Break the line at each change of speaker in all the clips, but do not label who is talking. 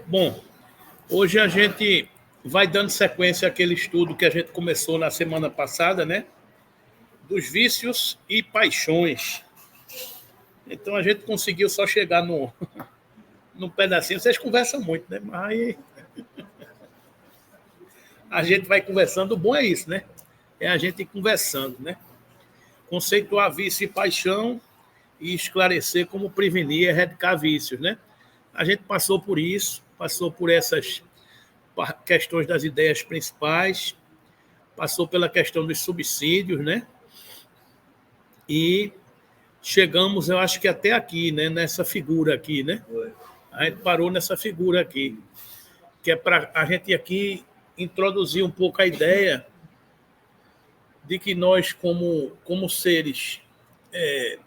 Bom, hoje a gente vai dando sequência àquele estudo que a gente começou na semana passada, né? Dos vícios e paixões. Então a gente conseguiu só chegar num pedacinho. Vocês conversam muito, né? Mas a gente vai conversando. O bom é isso, né? É a gente ir conversando, né? Conceituar vício e paixão e esclarecer como prevenir e erradicar vícios, né? A gente passou por isso, passou por essas questões das ideias principais, passou pela questão dos subsídios, né? E chegamos, eu acho que até aqui, né? Nessa figura aqui, né? A gente parou nessa figura aqui, que é para a gente aqui introduzir um pouco a ideia de que nós, como seres,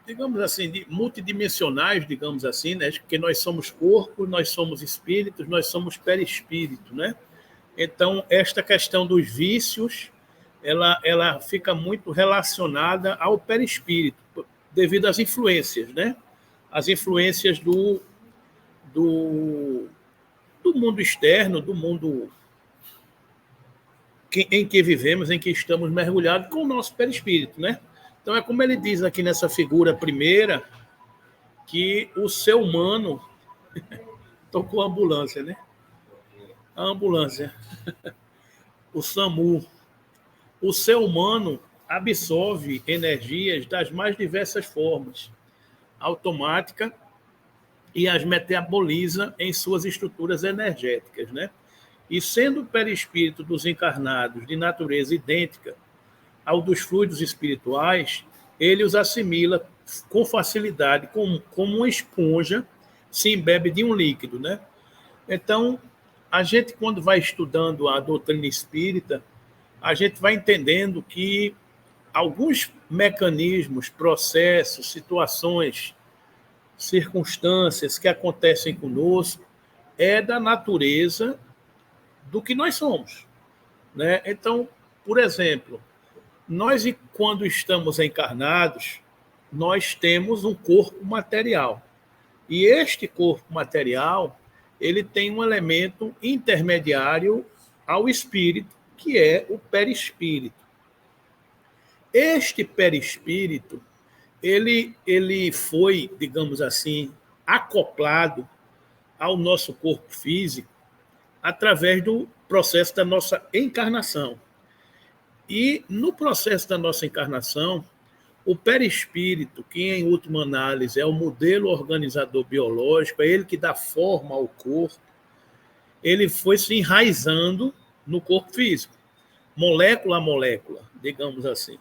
digamos assim, multidimensionais, digamos assim, né? Que nós somos corpo, nós somos espíritos, nós somos perispírito, né? Então, esta questão dos vícios, ela fica muito relacionada ao perispírito, devido às influências, né? As influências do, do mundo externo, do mundo em que vivemos, em que estamos mergulhados com o nosso perispírito, né? Então, é como ele diz aqui nessa figura primeira, que o ser humano tocou a ambulância, né? A ambulância, o SAMU. O ser humano absorve energias das mais diversas formas, automática, e as metaboliza em suas estruturas energéticas, né? E sendo o perispírito dos encarnados de natureza idêntica ao dos fluidos espirituais, ele os assimila com facilidade, como uma esponja se embebe de um líquido, né? Então, a gente, quando vai estudando a doutrina espírita, a gente vai entendendo que alguns mecanismos, processos, situações, circunstâncias que acontecem conosco é da natureza do que nós somos, né? Então, por exemplo, nós, quando estamos encarnados, nós temos um corpo material. E este corpo material, ele tem um elemento intermediário ao espírito, que é o perispírito. Este perispírito, ele foi, digamos assim, acoplado ao nosso corpo físico através do processo da nossa encarnação. E no processo da nossa encarnação, o perispírito, que em última análise é o modelo organizador biológico, é ele que dá forma ao corpo, ele foi se enraizando no corpo físico, molécula a molécula, digamos assim.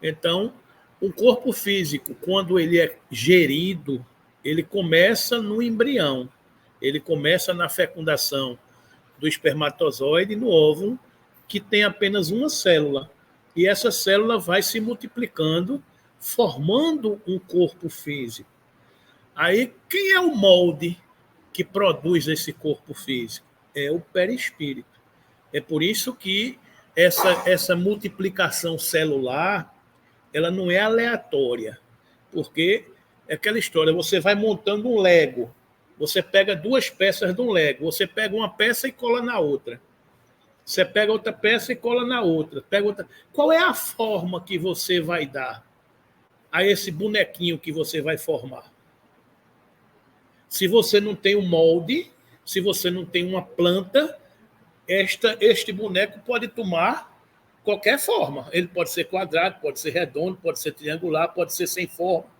Então, o corpo físico, quando ele é gerido, ele começa no embrião, ele começa na fecundação do espermatozoide no óvulo, que tem apenas uma célula. E essa célula vai se multiplicando, formando um corpo físico. Aí, quem é o molde que produz esse corpo físico? É o perispírito. É por isso que essa multiplicação celular, ela não é aleatória, porque é aquela história, você vai montando um Lego, você pega duas peças de um Lego, você pega uma peça e cola na outra. Você pega outra peça e cola na outra. Pega outra. Qual é a forma que você vai dar a esse bonequinho que você vai formar? Se você não tem um molde, se você não tem uma planta, este boneco pode tomar qualquer forma. Ele pode ser quadrado, pode ser redondo, pode ser triangular, pode ser sem forma.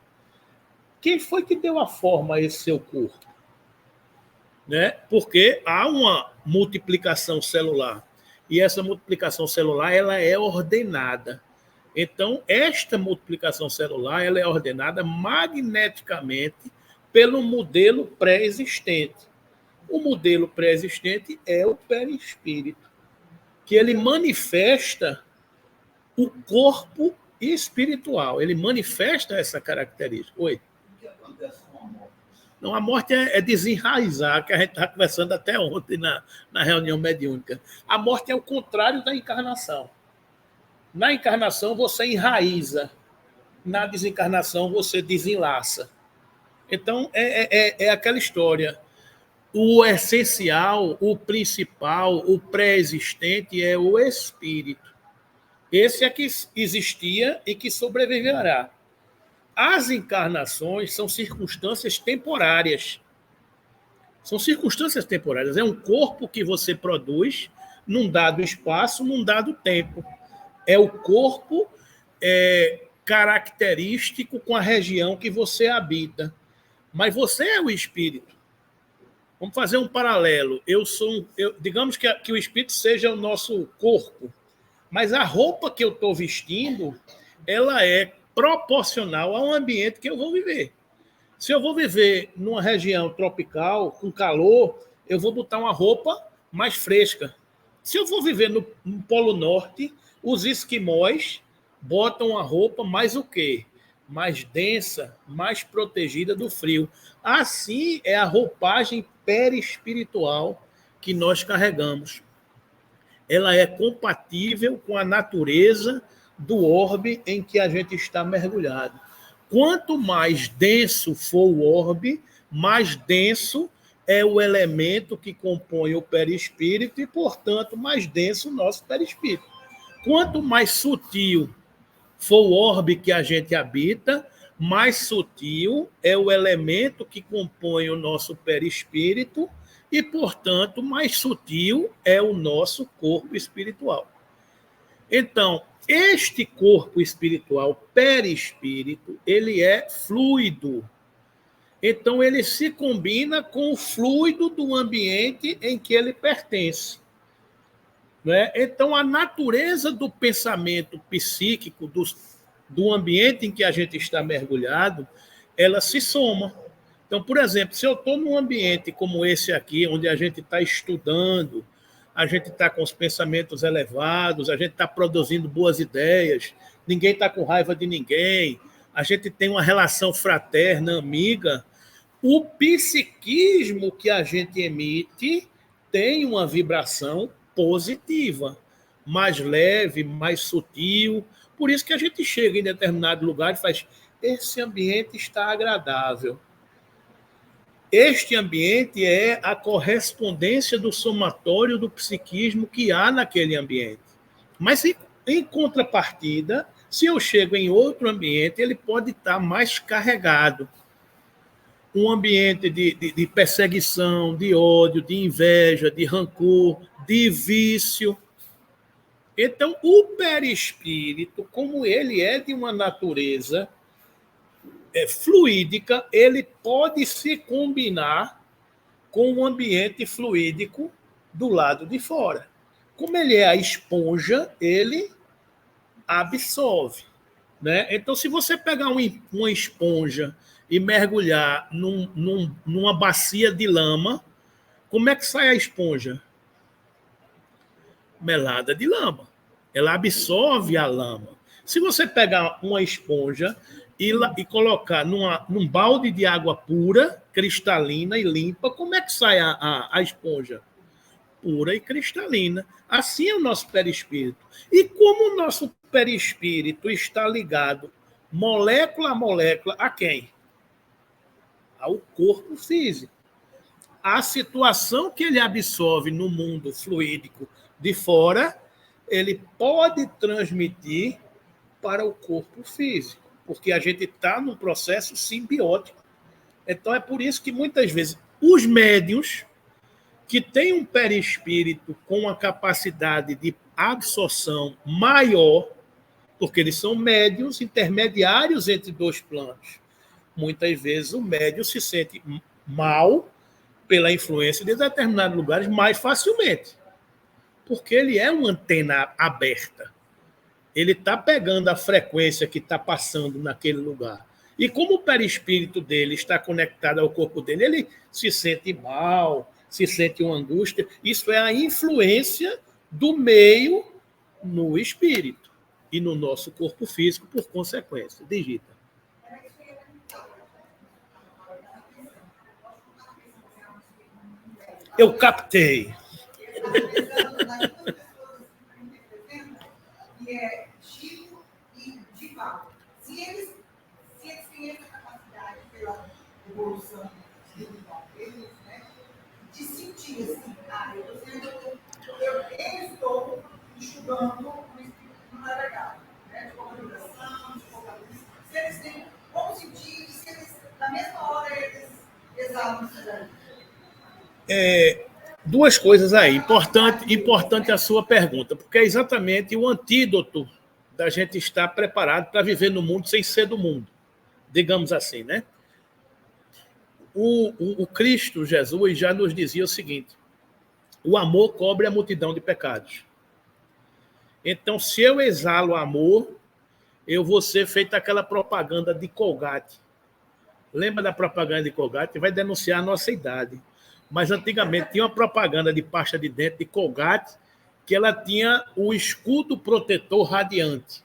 Quem foi que deu a forma a esse seu corpo? Né? Porque há uma multiplicação celular. E essa multiplicação celular, ela é ordenada. Então, esta multiplicação celular, ela é ordenada magneticamente pelo modelo pré-existente. O modelo pré-existente é o perispírito, que ele manifesta o corpo espiritual. Ele manifesta essa característica. Oi? O que acontece com a morte? Não, a morte é desenraizar, que a gente estava conversando até ontem na reunião mediúnica. A morte é o contrário da encarnação. Na encarnação, você enraiza. Na desencarnação, você desenlaça. Então, é aquela história. o essencial, o principal, o pré-existente é o espírito. Esse é que existia e que sobreviverá. As encarnações são circunstâncias temporárias. São circunstâncias temporárias. É um corpo que você produz num dado espaço, num dado tempo. É o corpo característico com a região que você habita. Mas você é o espírito. Vamos fazer um paralelo. Digamos que o espírito seja o nosso corpo, mas a roupa que eu estou vestindo, ela é proporcional ao ambiente que eu vou viver. Se eu vou viver numa região tropical, com calor, eu vou botar uma roupa mais fresca. Se eu vou viver no Polo Norte, os esquimós botam uma roupa mais o quê? Mais densa, mais protegida do frio. Assim é a roupagem perispiritual que nós carregamos. Ela é compatível com a natureza do orbe em que a gente está mergulhado. Quanto mais denso for o orbe, mais denso é o elemento que compõe o perispírito e, portanto, mais denso o nosso perispírito. Quanto mais sutil for o orbe que a gente habita, mais sutil é o elemento que compõe o nosso perispírito e, portanto, mais sutil é o nosso corpo espiritual. Então, este corpo espiritual, perispírito, ele é fluido. Então, ele se combina com o fluido do ambiente em que ele pertence. Né? Então, a natureza do pensamento psíquico, do ambiente em que a gente está mergulhado, ela se soma. Então, por exemplo, se eu estou num ambiente como esse aqui, onde a gente está estudando, a gente está com os pensamentos elevados, a gente está produzindo boas ideias, ninguém está com raiva de ninguém, a gente tem uma relação fraterna, amiga, o psiquismo que a gente emite tem uma vibração positiva, mais leve, mais sutil. Por isso que a gente chega em determinado lugar e faz: esse ambiente está agradável. Este ambiente é a correspondência do somatório do psiquismo que há naquele ambiente. Mas, em contrapartida, se eu chego em outro ambiente, ele pode estar mais carregado. Um ambiente de perseguição, de ódio, de inveja, de rancor, de vício. Então, o perispírito, como ele é de uma natureza fluídica, ele pode se combinar com o ambiente fluídico do lado de fora. Como ele é a esponja, ele absorve. Né? Então, se você pegar uma esponja e mergulhar numa bacia de lama, como é que sai a esponja? Melada de lama. Ela absorve a lama. Se você pegar uma esponja e colocar num balde de água pura, cristalina e limpa, como é que sai a esponja? Pura e cristalina. Assim é o nosso perispírito. E como o nosso perispírito está ligado molécula a molécula, a quem? Ao corpo físico. A situação que ele absorve no mundo fluídico de fora, ele pode transmitir para o corpo físico, porque a gente está num processo simbiótico. Então, é por isso que, muitas vezes, os médiuns que têm um perispírito com uma capacidade de absorção maior, porque eles são médiuns intermediários entre dois planos. Muitas vezes o médium se sente mal pela influência de determinados lugares mais facilmente, porque ele é uma antena aberta. Ele está pegando a frequência que está passando naquele lugar. E como o perispírito dele está conectado ao corpo dele, ele se sente mal, se sente uma angústia. Isso é a influência do meio no espírito e no nosso corpo físico, por consequência. Digita. Eu captei.
Que é Chico e Dival. Se eles têm essa capacidade pela evolução espiritual deles, né, exalam isso daí?
Duas coisas aí. Importante a sua pergunta, porque é exatamente o antídoto da gente estar preparado para viver no mundo sem ser do mundo, digamos assim, né? O Cristo Jesus já nos dizia o seguinte: o amor cobre a multidão de pecados. Então, se eu exalo amor, eu vou ser feita aquela propaganda de Colgate. Lembra da propaganda de Colgate? Vai denunciar a nossa idade. Mas antigamente tinha uma propaganda de pasta de dente de Colgate que ela tinha o escudo protetor radiante.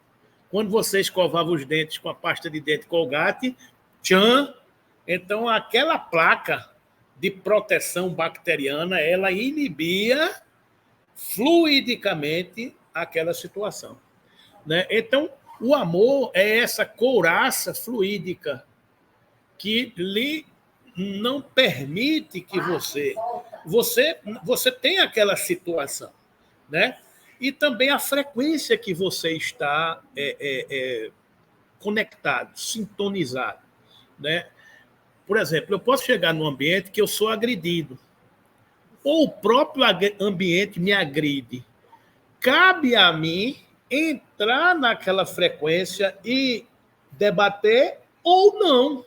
Quando você escovava os dentes com a pasta de dente Colgate, tchan, então aquela placa de proteção bacteriana, ela inibia fluidicamente aquela situação, né? Então, o amor é essa couraça fluídica que lhe não permite que você tenha aquela situação, né? E também a frequência que você está conectado, sintonizado, né? Por exemplo, eu posso chegar num ambiente que eu sou agredido, ou o próprio ambiente me agride. Cabe a mim entrar naquela frequência e debater ou não.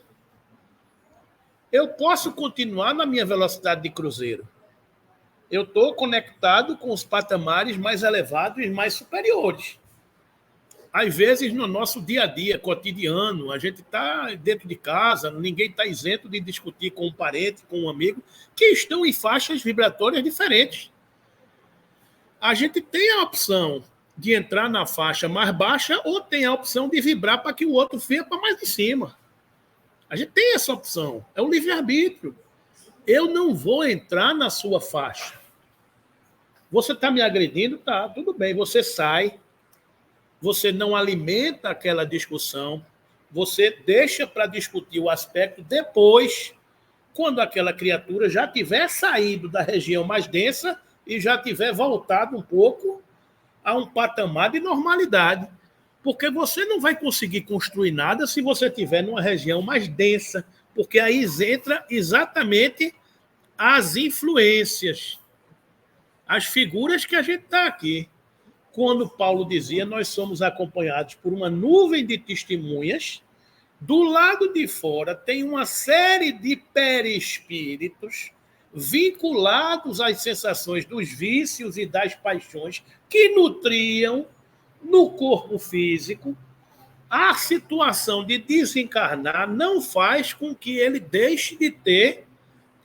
Eu posso continuar na minha velocidade de cruzeiro. Eu estou conectado com os patamares mais elevados e mais superiores. Às vezes, no nosso dia a dia, cotidiano, a gente está dentro de casa, ninguém está isento de discutir com um parente, com um amigo, que estão em faixas vibratórias diferentes. A gente tem a opção de entrar na faixa mais baixa ou tem a opção de vibrar para que o outro venha para mais de cima. A gente tem essa opção. É o livre-arbítrio. Eu não vou entrar na sua faixa. Você está me agredindo? Tá, tudo bem. Você sai. Você não alimenta aquela discussão. Você deixa para discutir o aspecto depois, quando aquela criatura já tiver saído da região mais densa e já tiver voltado um pouco a um patamar de normalidade. Porque você não vai conseguir construir nada se você estiver numa região mais densa, porque aí entra exatamente as influências, as figuras que a gente está aqui. Quando Paulo dizia, nós somos acompanhados por uma nuvem de testemunhas, do lado de fora tem uma série de perispíritos vinculados às sensações dos vícios e das paixões que nutriam no corpo físico. A situação de desencarnar não faz com que ele deixe de ter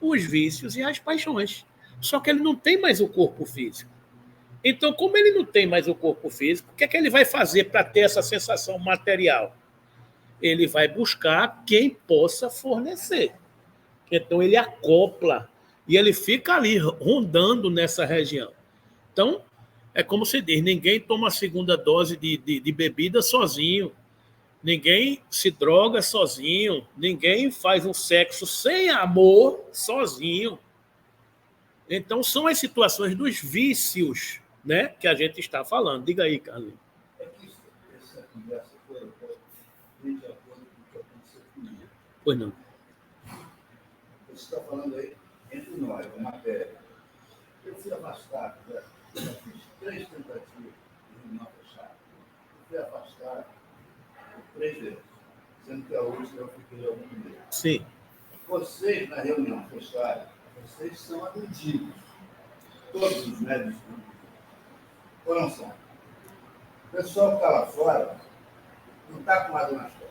os vícios e as paixões. Só que ele não tem mais o corpo físico. Então, como ele não tem mais o corpo físico, o que é que ele vai fazer para ter essa sensação material? Ele vai buscar quem possa fornecer. Então, ele acopla e ele fica ali rondando nessa região. Então, é como se diz, ninguém toma a segunda dose de bebida sozinho, ninguém se droga sozinho, ninguém faz um sexo sem amor sozinho. Então, são as situações dos vícios, né, que a gente está falando. Diga aí, Carlinhos.
É que essa conversa foi de acordo com o que aconteceu comigo.
Pois não.
Você está falando aí entre nós, a matéria. Eu fui afastado, né? Eu já fiz 3 tentativas de reunião fechada. Eu fui afastado por 3 vezes, sendo que a última eu fiquei algum mês.
Sim.
Vocês, na reunião fechada, vocês são agredidos. Todos os médicos ou não são? O pessoal que está lá fora não está com nada nas costas.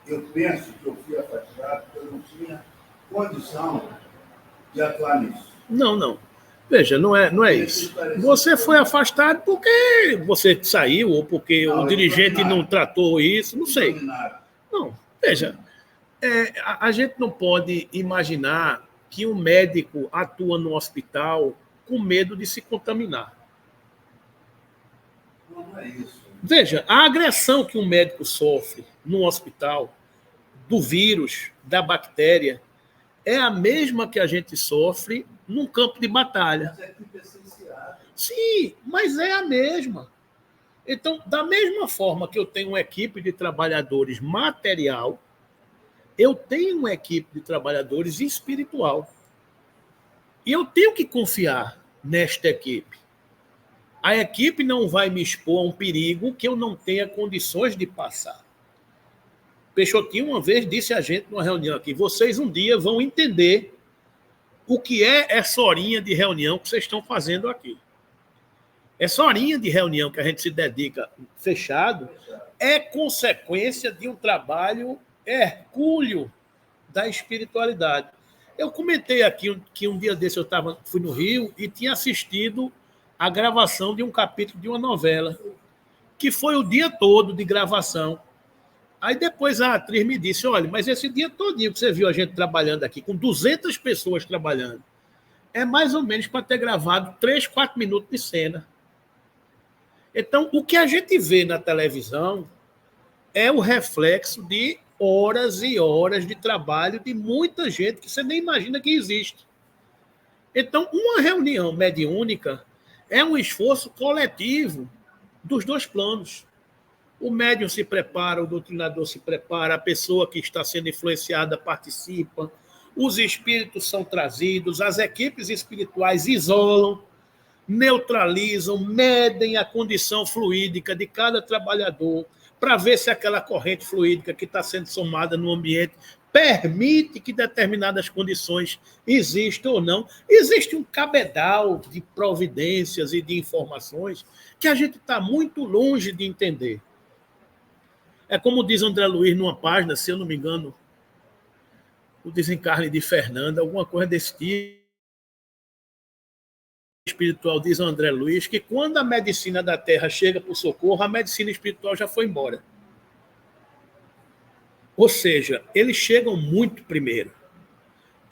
Eu penso que eu fui afastado porque eu não tinha condição de atuar nisso.
Não. Veja, não é isso. Você foi afastado porque você saiu ou porque o dirigente não tratou isso, não sei. Não, veja, a gente não pode imaginar que um médico atua no hospital com medo de se contaminar.
Não é isso.
Veja, a agressão que um médico sofre no hospital, do vírus, da bactéria, é a mesma que a gente sofre num campo de batalha.
Mas é equipe essencial.
Sim, mas é a mesma. Então, da mesma forma que eu tenho uma equipe de trabalhadores material, eu tenho uma equipe de trabalhadores espiritual. E eu tenho que confiar nesta equipe. A equipe não vai me expor a um perigo que eu não tenha condições de passar. Peixotinho uma vez disse a gente numa reunião aqui, vocês um dia vão entender o que é essa horinha de reunião que vocês estão fazendo aqui. Essa horinha de reunião que a gente se dedica fechado é consequência de um trabalho hercúleo da espiritualidade. Eu comentei aqui que um dia desse fui no Rio e tinha assistido a gravação de um capítulo de uma novela, que foi o dia todo de gravação. Aí depois a atriz me disse, olha, mas esse dia todinho que você viu a gente trabalhando aqui, com 200 pessoas trabalhando, é mais ou menos para ter gravado 3, 4 minutos de cena. Então, o que a gente vê na televisão é o reflexo de horas e horas de trabalho de muita gente que você nem imagina que existe. Então, uma reunião mediúnica é um esforço coletivo dos dois planos. O médium se prepara, o doutrinador se prepara, a pessoa que está sendo influenciada participa, os espíritos são trazidos, as equipes espirituais isolam, neutralizam, medem a condição fluídica de cada trabalhador para ver se aquela corrente fluídica que está sendo somada no ambiente permite que determinadas condições existam ou não. Existe um cabedal de providências e de informações que a gente está muito longe de entender. É como diz André Luiz numa página, se eu não me engano, o Desencarne de Fernanda, alguma coisa desse tipo. Espiritual diz André Luiz que quando a medicina da Terra chega para o socorro, a medicina espiritual já foi embora. Ou seja, eles chegam muito primeiro.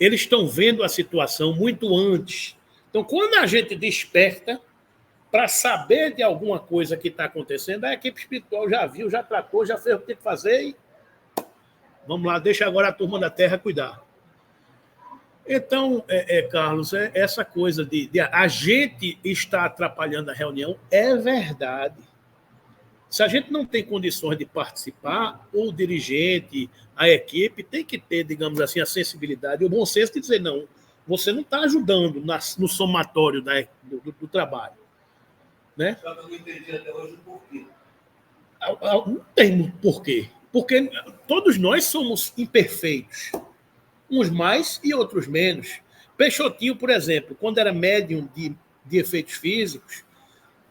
Eles estão vendo a situação muito antes. Então, quando a gente desperta para saber de alguma coisa que está acontecendo, a equipe espiritual já viu, já tratou, já fez o que tem que fazer e vamos lá, deixa agora a turma da Terra cuidar. Então, Carlos, essa coisa de a gente estar atrapalhando a reunião é verdade. Se a gente não tem condições de participar, o dirigente, a equipe, tem que ter, digamos assim, a sensibilidade e o bom senso de dizer, não, você não está ajudando no somatório do trabalho. Né?
Só que eu não entendi até hoje o porquê.
Não tem porquê. Porque todos nós somos imperfeitos. Uns mais e outros menos. Peixotinho, por exemplo, quando era médium de efeitos físicos,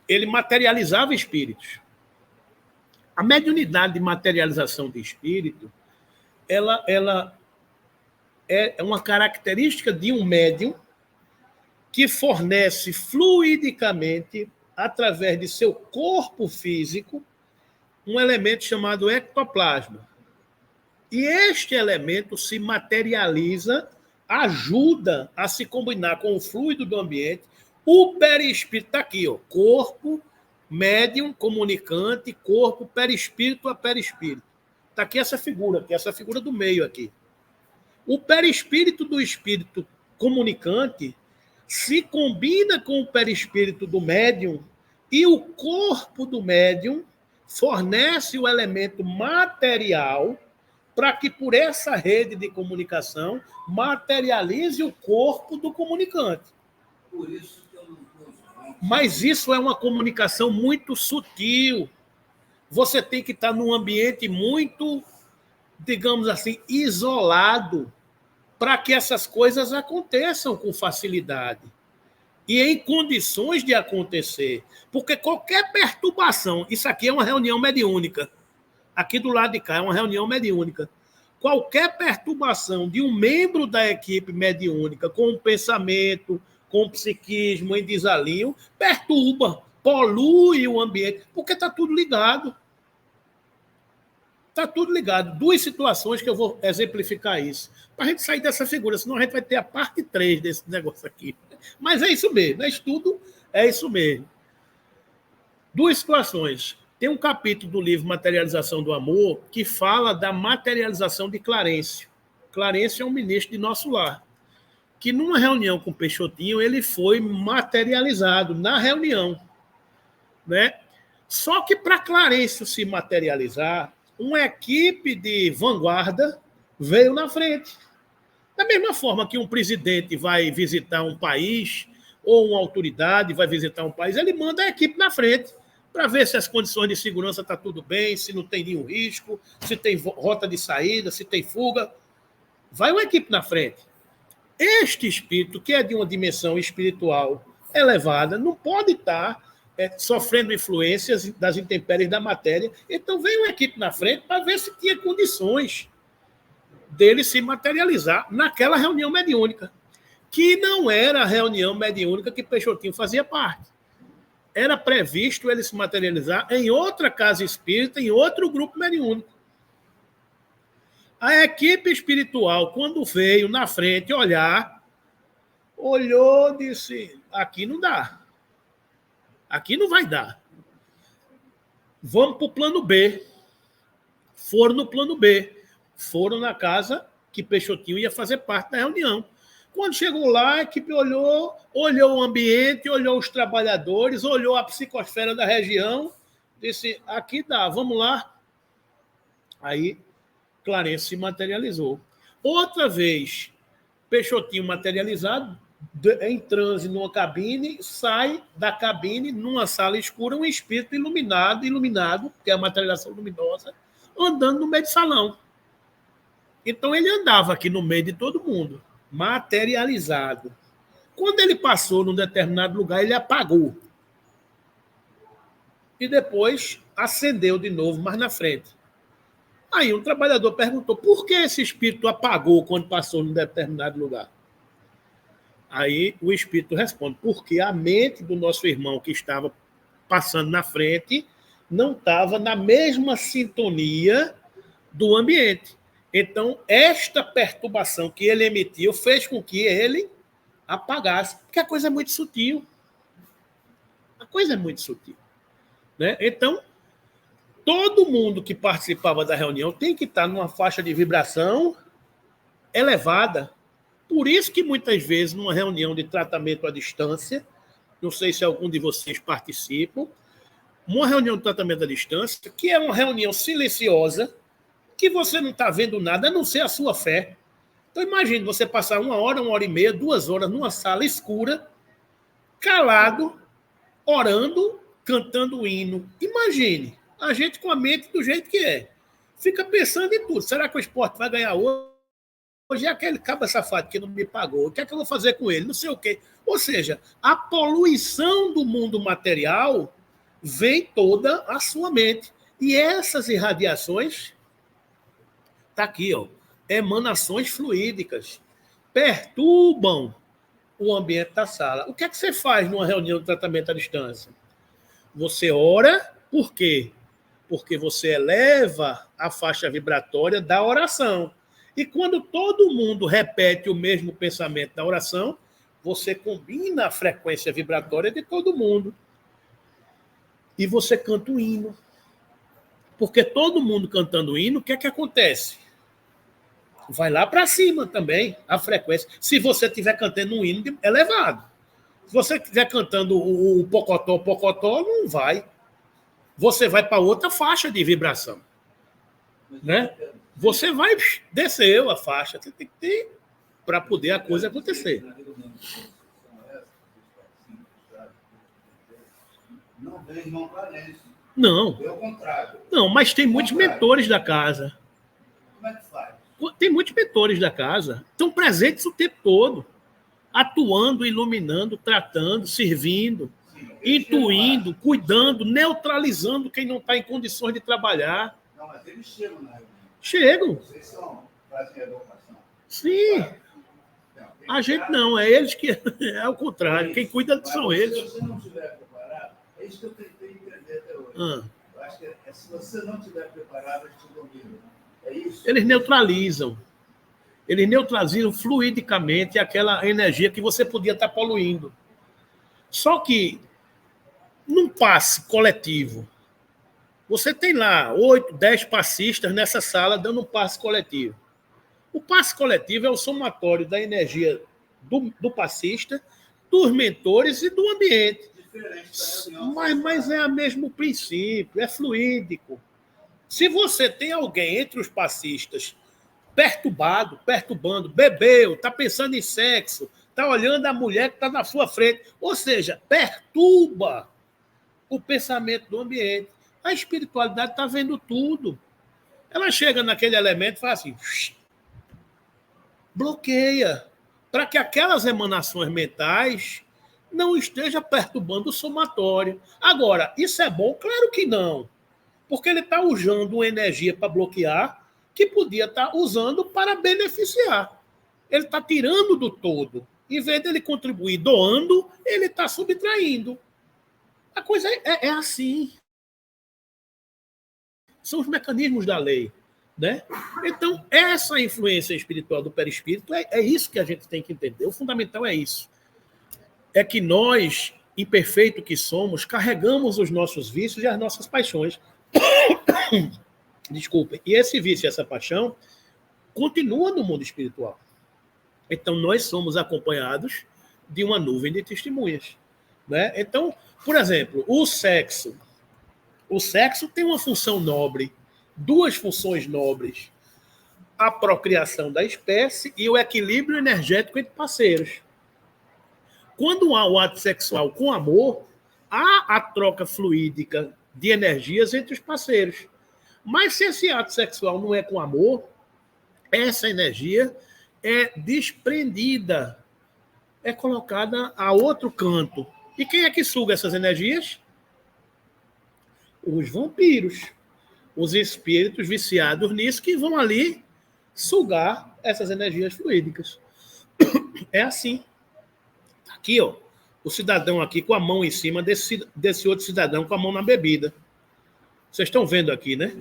ele materializava espíritos. A mediunidade de materialização de espírito, ela é uma característica de um médium que fornece fluidicamente, através de seu corpo físico, um elemento chamado ectoplasma. E este elemento se materializa, ajuda a se combinar com o fluido do ambiente. O perispírito está aqui, ó, corpo, médium, comunicante, corpo, perispírito a perispírito. Está aqui essa figura do meio aqui. O perispírito do espírito comunicante se combina com o perispírito do médium e o corpo do médium fornece o elemento material para que, por essa rede de comunicação, materialize o corpo do comunicante.
Por isso que eu não.
Mas isso é uma comunicação muito sutil. Você tem que estar num ambiente muito, digamos assim, isolado para que essas coisas aconteçam com facilidade e em condições de acontecer. Porque qualquer perturbação, isso aqui é uma reunião mediúnica, aqui do lado de cá é uma reunião mediúnica, qualquer perturbação de um membro da equipe mediúnica com um pensamento, com psiquismo em desalinho, perturba, polui o ambiente, porque está tudo ligado. Está tudo ligado. Duas situações que eu vou exemplificar isso. Para a gente sair dessa figura, senão a gente vai ter a parte 3 desse negócio aqui. Mas é isso mesmo, estudo é isso mesmo. Duas situações. Tem um capítulo do livro Materialização do Amor que fala da materialização de Clarencio. Clarencio é um ministro de Nosso Lar, que numa reunião com o Peixotinho, ele foi materializado na reunião. Né? Só que para Clarencio se materializar, uma equipe de vanguarda veio na frente. Da mesma forma que um presidente vai visitar um país, ou uma autoridade vai visitar um país, ele manda a equipe na frente para ver se as condições de segurança estão tudo bem, se não tem nenhum risco, se tem rota de saída, se tem fuga. Vai uma equipe na frente. Este espírito, que é de uma dimensão espiritual elevada, não pode estar sofrendo influências das intempéries da matéria. Então veio uma equipe na frente para ver se tinha condições dele se materializar naquela reunião mediúnica, que não era a reunião mediúnica que Peixotinho fazia parte. Era previsto ele se materializar em outra casa espírita, em outro grupo mediúnico. A equipe espiritual, quando veio na frente olhar, olhou e disse, aqui não dá. Aqui não vai dar. Vamos para o plano B. Foram no plano B. Foram na casa que Peixotinho ia fazer parte da reunião. Quando chegou lá, a equipe olhou o ambiente, olhou os trabalhadores, olhou a psicosfera da região, disse, aqui dá, vamos lá. Aí, Clarence se materializou. Outra vez, Peixotinho materializado, em transe numa cabine, sai da cabine, numa sala escura, um espírito iluminado, que é a materialização luminosa, andando no meio do salão. Então, ele andava aqui no meio de todo mundo, materializado. Quando ele passou num determinado lugar, ele apagou. E depois acendeu de novo, mais na frente. Aí um trabalhador perguntou, por que esse espírito apagou quando passou num determinado lugar? Aí o espírito responde, porque a mente do nosso irmão que estava passando na frente não estava na mesma sintonia do ambiente. Então, esta perturbação que ele emitiu fez com que ele apagasse, porque a coisa é muito sutil. A coisa é muito sutil. Né? Então, todo mundo que participava da reunião tem que estar numa faixa de vibração elevada. Por isso que, muitas vezes, numa reunião de tratamento à distância, não sei se algum de vocês participam, uma reunião de tratamento à distância, que é uma reunião silenciosa, que você não está vendo nada, a não ser a sua fé. Então, imagine você passar 1 hora e meia, 2 horas numa sala escura, calado, orando, cantando o hino. Imagine, a gente com a mente do jeito que é. Fica pensando em tudo. Será que o esporte vai ganhar hoje? Hoje é aquele cabo safado que não me pagou. O que é que eu vou fazer com ele? Não sei o quê. Ou seja, a poluição do mundo material vem toda à sua mente. E essas irradiações... Está aqui, ó, emanações fluídicas, perturbam o ambiente da sala. O que é que você faz numa reunião de tratamento à distância? Você ora, por quê? Porque você eleva a faixa vibratória da oração. E quando todo mundo repete o mesmo pensamento da oração, você combina a frequência vibratória de todo mundo. E você canta o hino. Porque todo mundo cantando o hino, o que é que acontece? Vai lá para cima também, a frequência. Se você estiver cantando um hino elevado. Se você estiver cantando o pocotó, não vai. Você vai para outra faixa de vibração. Né? Você vai, desceu a faixa. Você tem que ter para poder a coisa acontecer.
Não vem irmão Clarence.
Não.
Pelo contrário.
Não, mas tem muitos mentores da casa.
Como é que faz?
Tem muitos mentores da casa. Estão presentes o tempo todo. Atuando, iluminando, tratando, servindo, intuindo, cuidando, neutralizando quem não está em condições de trabalhar.
Não, mas eles chegam na reunião.
Chegam.
Vocês fazem educação.
Sim. A gente não, é eles que... É o contrário. Quem cuida são eles.
Se você não estiver preparado, é isso que eu tentei entender até hoje. Eu acho que se você não estiver preparado, eles te dominam. É isso?
Eles neutralizam. Eles neutralizam fluidicamente aquela energia que você podia estar poluindo. Só que, num passe coletivo, você tem lá 8, 10 passistas nessa sala dando um passe coletivo. O passe coletivo é o somatório da energia do passista, dos mentores e do ambiente. Mas é o mesmo princípio, é fluídico. Se você tem alguém entre os passistas perturbado, perturbando, bebeu, está pensando em sexo, está olhando a mulher que está na sua frente. Ou seja, perturba o pensamento do ambiente. A espiritualidade está vendo tudo. Ela chega naquele elemento e fala assim, bloqueia, para que aquelas emanações mentais não estejam perturbando o somatório. Agora, isso é bom? Claro que não, porque ele está usando uma energia para bloquear que podia estar usando para beneficiar. Ele está tirando do todo. Em vez dele contribuir doando, ele está subtraindo. A coisa é assim. São os mecanismos da lei. Né? Então, essa influência espiritual do perispírito é isso que a gente tem que entender. O fundamental é isso. É que nós, imperfeito que somos, carregamos os nossos vícios e as nossas paixões. Desculpem. E esse vício e essa paixão continua no mundo espiritual. Então, nós somos acompanhados de uma nuvem de testemunhas. Né? Então, por exemplo, o sexo. O sexo tem uma função nobre, duas funções nobres: a procriação da espécie e o equilíbrio energético entre parceiros. Quando há o ato sexual com amor, há a troca fluídica de energias entre os parceiros. Mas se esse ato sexual não é com amor, essa energia é desprendida, é colocada a outro canto. E quem é que suga essas energias? Os vampiros. Os espíritos viciados nisso que vão ali sugar essas energias fluídicas. É assim. Aqui, ó, o cidadão aqui com a mão em cima desse outro cidadão com a mão na bebida. Vocês estão vendo aqui, né?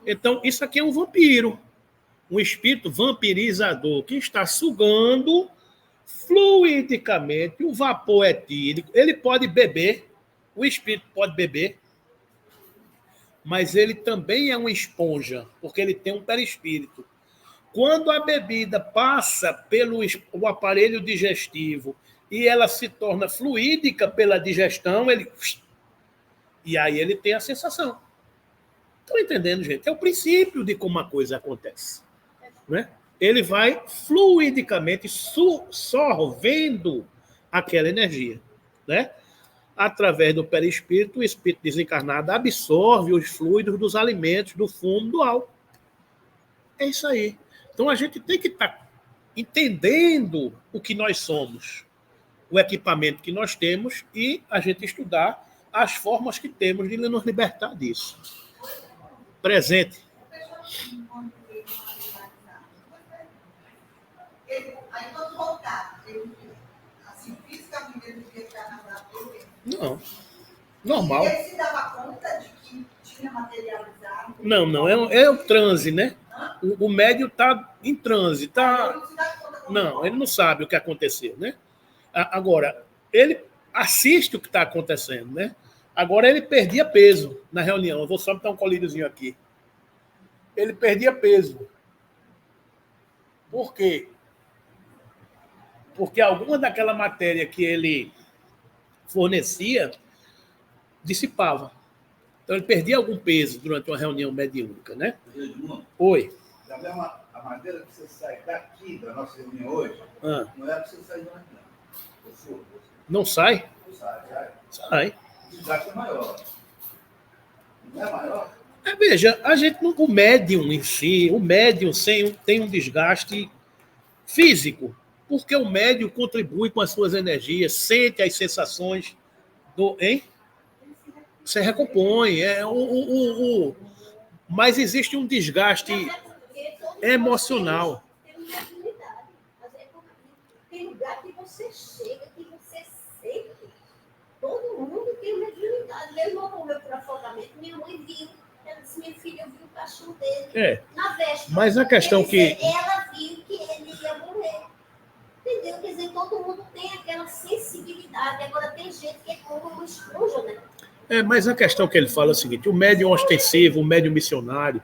Então, isso aqui é um vampiro. Um espírito vampirizador que está sugando fluidicamente o vapor etílico. Ele pode beber, o espírito pode beber, mas ele também é uma esponja, porque ele tem um perispírito. Quando a bebida passa pelo o aparelho digestivo e ela se torna fluídica pela digestão, e aí ele tem a sensação. Estão entendendo, gente? É o princípio de como a coisa acontece. Né? Ele vai fluidicamente sorvendo aquela energia. Né? Através do perispírito, o espírito desencarnado absorve os fluidos dos alimentos, do fumo, do álcool. É isso aí. Então a gente tem que estar entendendo o que nós somos, o equipamento que nós temos e a gente estudar as formas que temos de nos libertar disso. Presente.
Aí quando voltar, assim, fisicamente ele devia estar na
Não. Normal.
E ele se dava conta de que tinha materializado?
Não. É o transe, né? O médium está em transe. Tá... Não, ele não sabe o que aconteceu, né? Agora, ele assiste o que está acontecendo, né? Agora, ele perdia peso na reunião. Eu vou só botar um colíriozinho aqui. Ele perdia peso. Por quê? Porque alguma daquela matéria que ele fornecia dissipava. Então, ele perdia algum peso durante uma reunião mediúnica, né? Oi.
Da mesma a maneira que você sai daqui da nossa reunião hoje, não é para você sair daqui, não.
Não sai?
Não sai.
Sai.
O desgaste é maior. Não é maior?
Veja, a gente não, o médium em si, o médium tem um desgaste físico, porque o médium contribui com as suas energias, sente as sensações do... Hein? Você recompõe. Mas existe um desgaste emocional.
Tem lugar que você chega, que você sente. Todo mundo tem mediunidade. Meu irmão morreu por afogamento, minha mãe viu. Ela disse, minha filha, eu vi o cachorro dele. Na véspera.
Mas a questão que...
Ela viu que ele ia morrer. Entendeu? Quer dizer, todo mundo tem aquela sensibilidade. Agora tem gente que é como uma esponja, né?
Mas a questão que ele fala é o seguinte: o médium ostensivo, o médium missionário,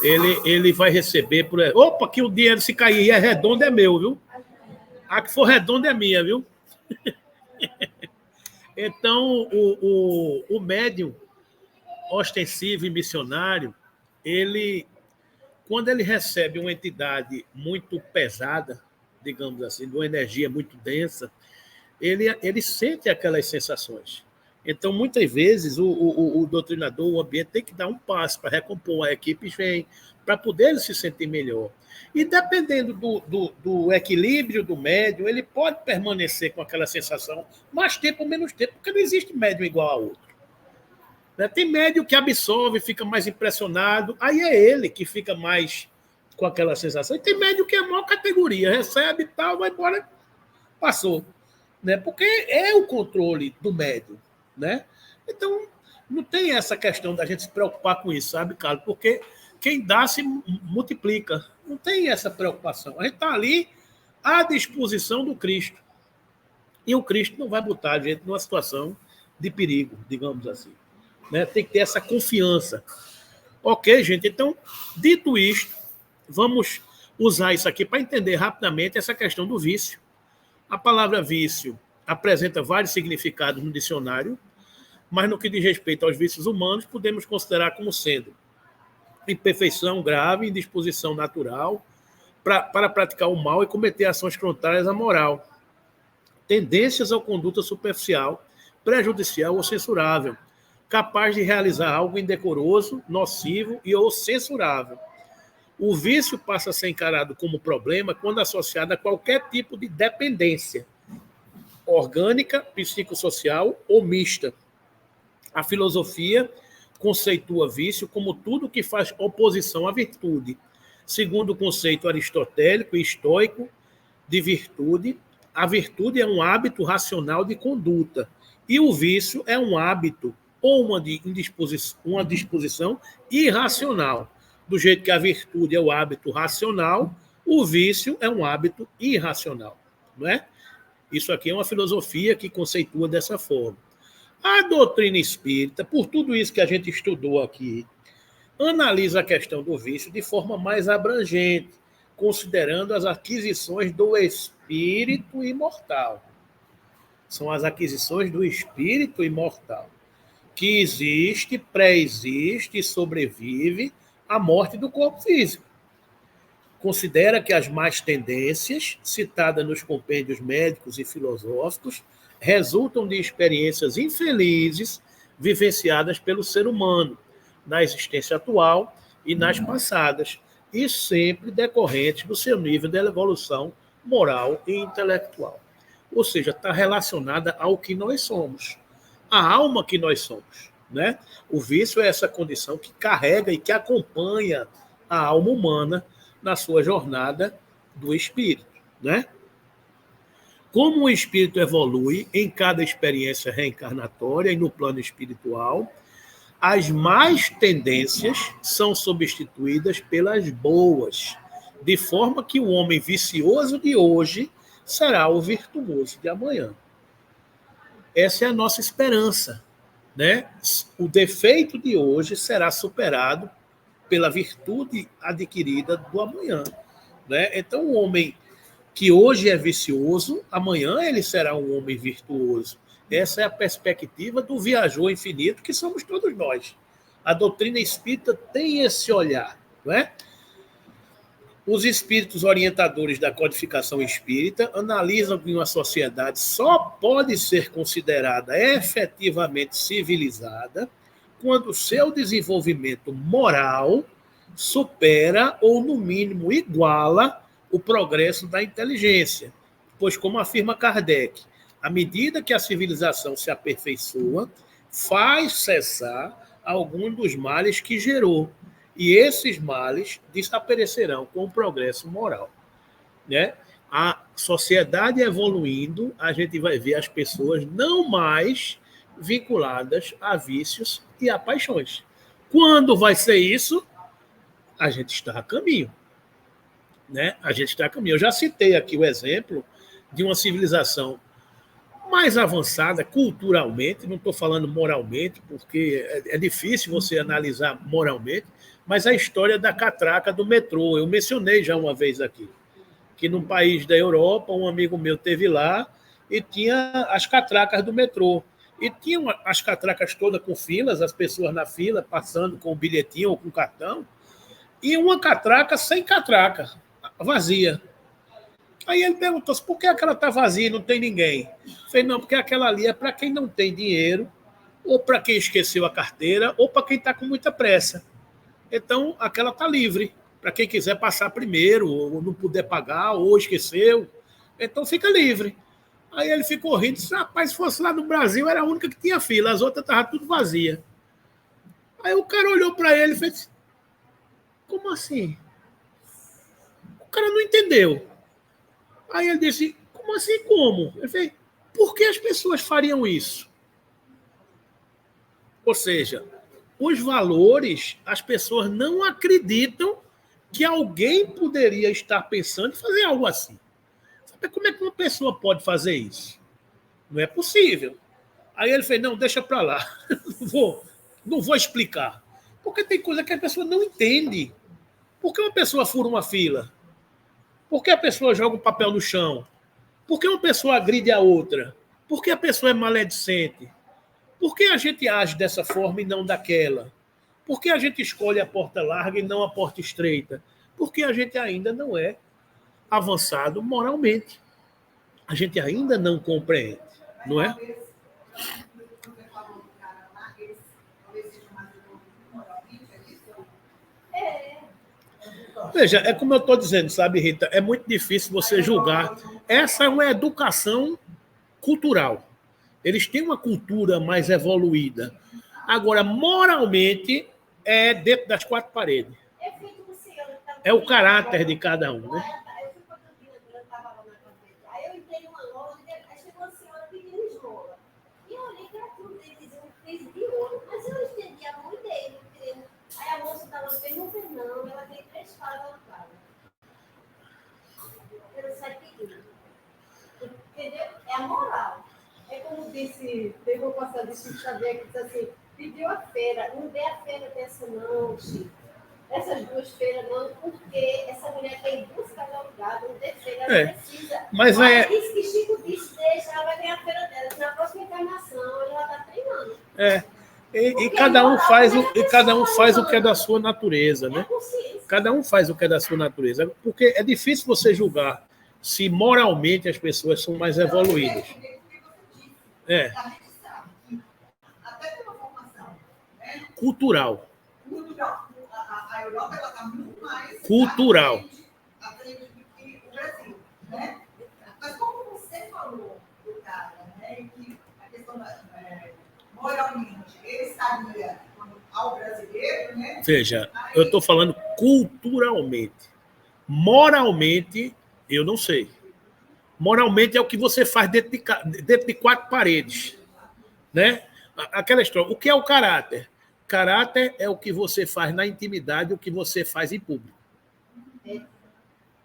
ele vai receber por... Opa, que o dinheiro se cair é redondo é meu, viu? A que for redonda é minha, viu? Então, o médium ostensivo e missionário, ele quando ele recebe uma entidade muito pesada, digamos assim, de uma energia muito densa, ele sente aquelas sensações. Então, muitas vezes, o doutrinador, o ambiente, tem que dar um passo para recompor, a equipe vem, para poder ele se sentir melhor. E dependendo do equilíbrio do médium, ele pode permanecer com aquela sensação mais tempo ou menos tempo, porque não existe médium igual a outro. Tem médium que absorve, fica mais impressionado, aí é ele que fica mais com aquela sensação. E tem médium que é a maior categoria, recebe e tal, vai embora, passou. Porque é o controle do médium. Então, não tem essa questão da gente se preocupar com isso, sabe, Carlos? Porque quem dá se multiplica. Não tem essa preocupação. A gente está ali à disposição do Cristo. E o Cristo não vai botar a gente numa situação de perigo, digamos assim. Tem que ter essa confiança. Ok, gente? Então, dito isto, vamos usar isso aqui para entender rapidamente essa questão do vício. A palavra vício apresenta vários significados no dicionário, mas no que diz respeito aos vícios humanos, podemos considerar como sendo imperfeição grave, indisposição natural para praticar o mal e cometer ações contrárias à moral, tendências ou conduta superficial, prejudicial ou censurável, capaz de realizar algo indecoroso, nocivo e ou censurável. O vício passa a ser encarado como problema quando associado a qualquer tipo de dependência orgânica, psicossocial ou mista. A filosofia conceitua vício como tudo que faz oposição à virtude. Segundo o conceito aristotélico e estoico de virtude, a virtude é um hábito racional de conduta e o vício é um hábito ou uma disposição irracional. Do jeito que a virtude é o hábito racional, o vício é um hábito irracional. Não é? Isso aqui é uma filosofia que conceitua dessa forma. A doutrina espírita, por tudo isso que a gente estudou aqui, analisa a questão do vício de forma mais abrangente, considerando as aquisições do espírito imortal. São as aquisições do espírito imortal, que existe, pré-existe e sobrevive à morte do corpo físico. Considera que as más tendências, citadas nos compêndios médicos e filosóficos, resultam de experiências infelizes vivenciadas pelo ser humano, na existência atual e nas passadas, e sempre decorrentes do seu nível de evolução moral e intelectual. Ou seja, está relacionada ao que nós somos, a alma que nós somos. O vício é essa condição que carrega e que acompanha a alma humana na sua jornada do espírito. Como o espírito evolui em cada experiência reencarnatória e no plano espiritual, as más tendências são substituídas pelas boas, de forma que o homem vicioso de hoje será o virtuoso de amanhã. Essa é a nossa esperança. O defeito de hoje será superado pela virtude adquirida do amanhã. Então, o homem que hoje é vicioso, amanhã ele será um homem virtuoso. Essa é a perspectiva do viajor infinito, que somos todos nós. A doutrina espírita tem esse olhar. Os espíritos orientadores da codificação espírita analisam que uma sociedade só pode ser considerada efetivamente civilizada quando o seu desenvolvimento moral supera ou, no mínimo, iguala o progresso da inteligência. Pois, como afirma Kardec, à medida que a civilização se aperfeiçoa, faz cessar algum dos males que gerou. E esses males desaparecerão com o progresso moral. A sociedade evoluindo, a gente vai ver as pessoas não mais vinculadas a vícios e a paixões. Quando vai ser isso? A gente está a caminho. A gente está a caminho. Eu já citei aqui o exemplo de uma civilização mais avançada culturalmente, não estou falando moralmente, porque é difícil você analisar moralmente, mas a história da catraca do metrô. Eu mencionei já uma vez aqui, que num país da Europa, um amigo meu esteve lá e tinha as catracas do metrô. E tinham as catracas todas com filas, as pessoas na fila, passando com o bilhetinho ou com o cartão, e uma catraca sem catraca, vazia. Aí ele perguntou, por que aquela está vazia e não tem ninguém? Eu falei, não, porque aquela ali é para quem não tem dinheiro, ou para quem esqueceu a carteira, ou para quem está com muita pressa. Então, aquela está livre, para quem quiser passar primeiro, ou não puder pagar, ou esqueceu. Então, fica livre. Aí ele ficou rindo, disse, rapaz, se fosse lá no Brasil, era a única que tinha fila, as outras estavam tudo vazias. Aí o cara olhou para ele e fez, como assim? O cara não entendeu. Aí ele disse, como assim, como? Ele fez, por que as pessoas fariam isso? Ou seja, os valores, as pessoas não acreditam que alguém poderia estar pensando em fazer algo assim. Sabe como é que uma pessoa pode fazer isso? Não é possível. Aí ele fez, não, deixa para lá. Não vou explicar. Porque tem coisa que a pessoa não entende. Por que uma pessoa fura uma fila? Por que a pessoa joga um papel no chão? Por que uma pessoa agride a outra? Por que a pessoa é maledicente? Por que a gente age dessa forma e não daquela? Por que a gente escolhe a porta larga e não a porta estreita? Porque a gente ainda não é avançado moralmente. A gente ainda não compreende, não é? Veja, é como eu estou dizendo, sabe, Rita? É muito difícil você julgar. Essa é uma educação cultural. Eles têm uma cultura mais evoluída. Agora, moralmente, é dentro das quatro paredes. É o caráter de cada um, né?
Eu fui para Campinas, eu estava lá na Campinas. Aí eu entrei numa loja, aí chegou uma senhora pedindo esmola. E eu olhei para tudo, ele dizia um piso de ouro, mas eu entendi a mão dele. Aí a moça estava fez um Fernando, ela tem 3 falas na casa. Eu saí pedindo. Entendeu? É a moral. É como disse, pegou o pastor de Chico Xavier, que disse assim, pediu a feira, não dê a feira dessa não, Chico. Essas 2 feiras não, porque essa mulher tem busca de lugar, não tem feira, ela precisa.
Mas
ela disse que Chico disse, deixa, ela vai ganhar a feira dela. Na próxima encarnação, ela está treinando.
E cada um faz o que é da sua natureza, né? Cada um faz o que é da sua natureza. Porque é difícil você julgar se moralmente as pessoas são mais evoluídas.
Até pela formação.
Cultural.
A Europa está muito mais
cultural
à frente do que o Brasil, né? Mas como você falou do cara, né, que a questão moralmente ele estaria ao brasileiro, né?
Veja, eu estou falando culturalmente. Moralmente, eu não sei. Moralmente é o que você faz dentro de 4 paredes, né? Aquela história. O que é o caráter? Caráter é o que você faz na intimidade, o que você faz em público.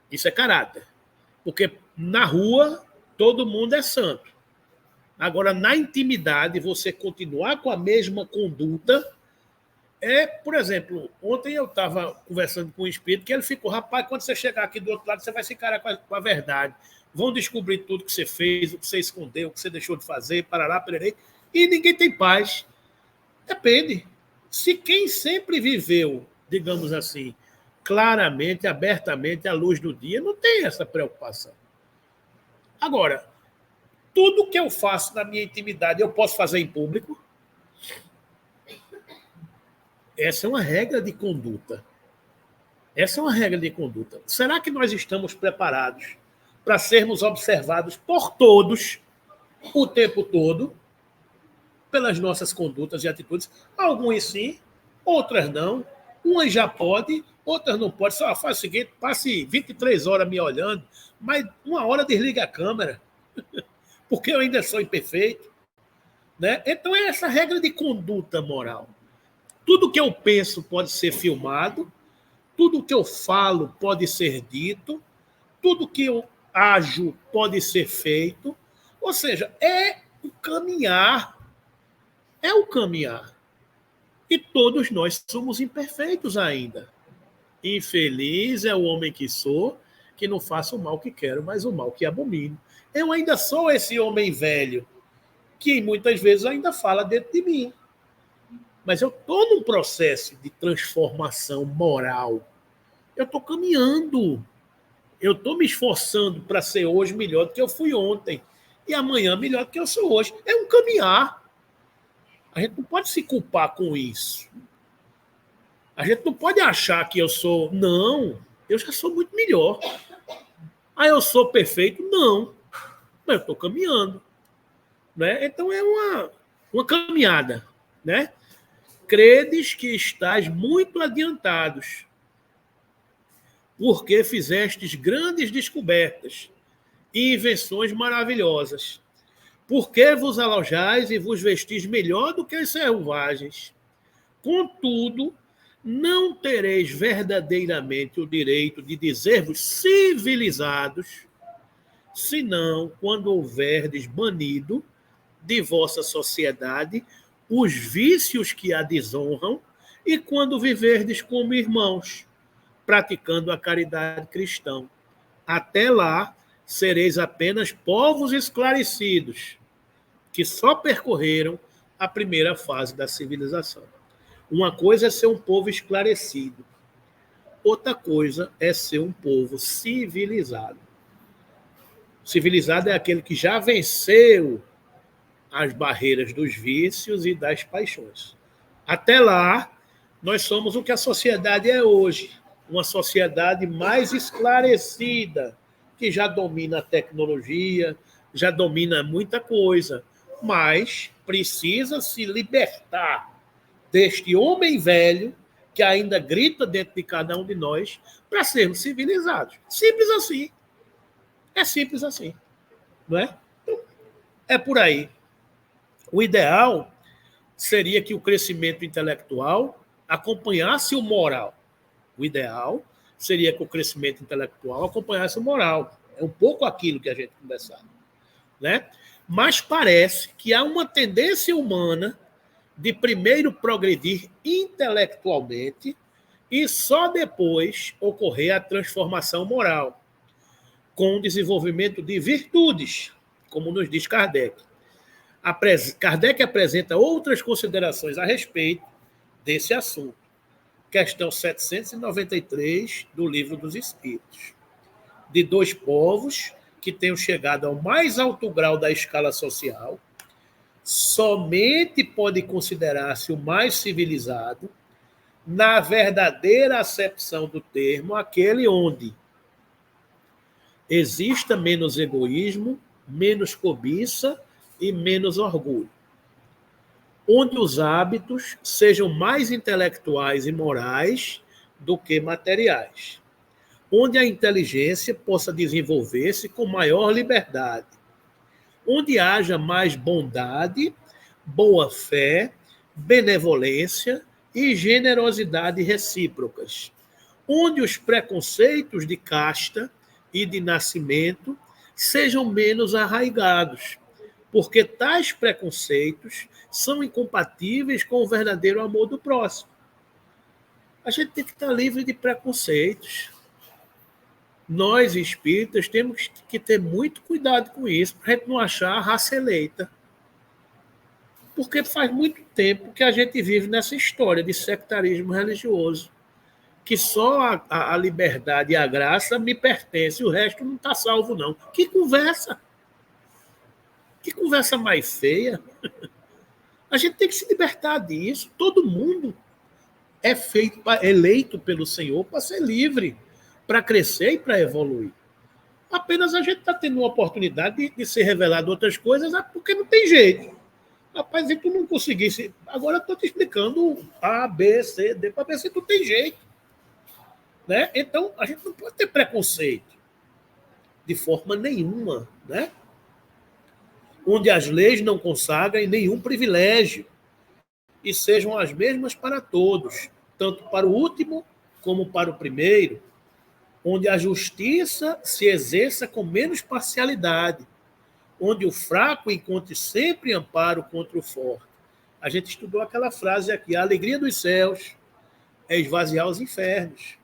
Isso é caráter. Porque na rua, todo mundo é santo. Agora, na intimidade, você continuar com a mesma conduta por exemplo, ontem eu estava conversando com um espírito que ele ficou, rapaz, quando você chegar aqui do outro lado, você vai se encarar com a verdade. Vão descobrir tudo que você fez, o que você escondeu, o que você deixou de fazer, parará, pererei, e ninguém tem paz. Depende. Se quem sempre viveu, digamos assim, claramente, abertamente, à luz do dia, não tem essa preocupação. Agora, tudo que eu faço na minha intimidade, eu posso fazer em público? Essa é uma regra de conduta. Essa é uma regra de conduta. Será que nós estamos preparados para sermos observados por todos, o tempo todo, pelas nossas condutas e atitudes? Algumas sim, outras não. Umas já podem, outras não podem. Só faz o seguinte, passe 23 horas me olhando, mas 1 hora desliga a câmera, porque eu ainda sou imperfeito. Né? Então é essa regra de conduta moral. Tudo que eu penso pode ser filmado, tudo que eu falo pode ser dito, tudo que eu ajo pode ser feito. Ou seja, é o caminhar. É o caminhar. E todos nós somos imperfeitos ainda. Infeliz é o homem que sou, que não faço o mal que quero, mas o mal que abomino. Eu ainda sou esse homem velho, que muitas vezes ainda fala dentro de mim. Mas eu estou num processo de transformação moral. Eu estou caminhando. Eu estou me esforçando para ser hoje melhor do que eu fui ontem. E amanhã melhor do que eu sou hoje. É um caminhar. A gente não pode se culpar com isso. A gente não pode achar que eu sou... Não, eu já sou muito melhor. Ah, eu sou perfeito? Não. Mas eu estou caminhando. Né? Então é uma caminhada. Né? Credes que estás muito adiantados, porque fizestes grandes descobertas e invenções maravilhosas. Porque vos alojais e vos vestis melhor do que os selvagens. Contudo, não tereis verdadeiramente o direito de dizer-vos civilizados, senão quando houverdes banido de vossa sociedade os vícios que a desonram e quando viverdes como irmãos, praticando a caridade cristã. Até lá, sereis apenas povos esclarecidos, que só percorreram a primeira fase da civilização. Uma coisa é ser um povo esclarecido, outra coisa é ser um povo civilizado. Civilizado é aquele que já venceu as barreiras dos vícios e das paixões. Até lá, nós somos o que a sociedade é hoje, uma sociedade mais esclarecida, que já domina a tecnologia, já domina muita coisa, mas precisa se libertar deste homem velho que ainda grita dentro de cada um de nós para sermos civilizados. Simples assim. É simples assim. Não é? Então, é por aí. O ideal seria que o crescimento intelectual acompanhasse o moral. O ideal seria que o crescimento intelectual acompanhasse o moral. É um pouco aquilo que a gente conversava. Né? Mas parece que há uma tendência humana de primeiro progredir intelectualmente e só depois ocorrer a transformação moral, com o desenvolvimento de virtudes, como nos diz Kardec. Kardec apresenta outras considerações a respeito desse assunto. Questão 793 do Livro dos Espíritos. De dois povos que tenham chegado ao mais alto grau da escala social, somente pode considerar-se o mais civilizado, na verdadeira acepção do termo, aquele onde exista menos egoísmo, menos cobiça e menos orgulho. Onde os hábitos sejam mais intelectuais e morais do que materiais. Onde a inteligência possa desenvolver-se com maior liberdade. Onde haja mais bondade, boa-fé, benevolência e generosidade recíprocas. Onde os preconceitos de casta e de nascimento sejam menos arraigados, porque tais preconceitos são incompatíveis com o verdadeiro amor do próximo. A gente tem que estar livre de preconceitos. Nós, espíritas, temos que ter muito cuidado com isso, para a gente não achar a raça eleita. Porque faz muito tempo que a gente vive nessa história de sectarismo religioso, que só a liberdade e a graça me pertencem, o resto não está salvo, não. Que conversa! Que conversa mais feia! A gente tem que se libertar disso. Todo mundo é eleito pelo Senhor para ser livre, para crescer e para evoluir. Apenas a gente está tendo uma oportunidade de ser revelado outras coisas porque não tem jeito. Rapaz, se tu não conseguisse... Agora eu estou te explicando A, B, C, D, para ver se tu tem jeito. Né? Então, a gente não pode ter preconceito. De forma nenhuma. Né? Onde as leis não consagrem nenhum privilégio e sejam as mesmas para todos, tanto para o último como para o primeiro, onde a justiça se exerça com menos parcialidade, onde o fraco encontre sempre amparo contra o forte. A gente estudou aquela frase aqui, a alegria dos céus é esvaziar os infernos.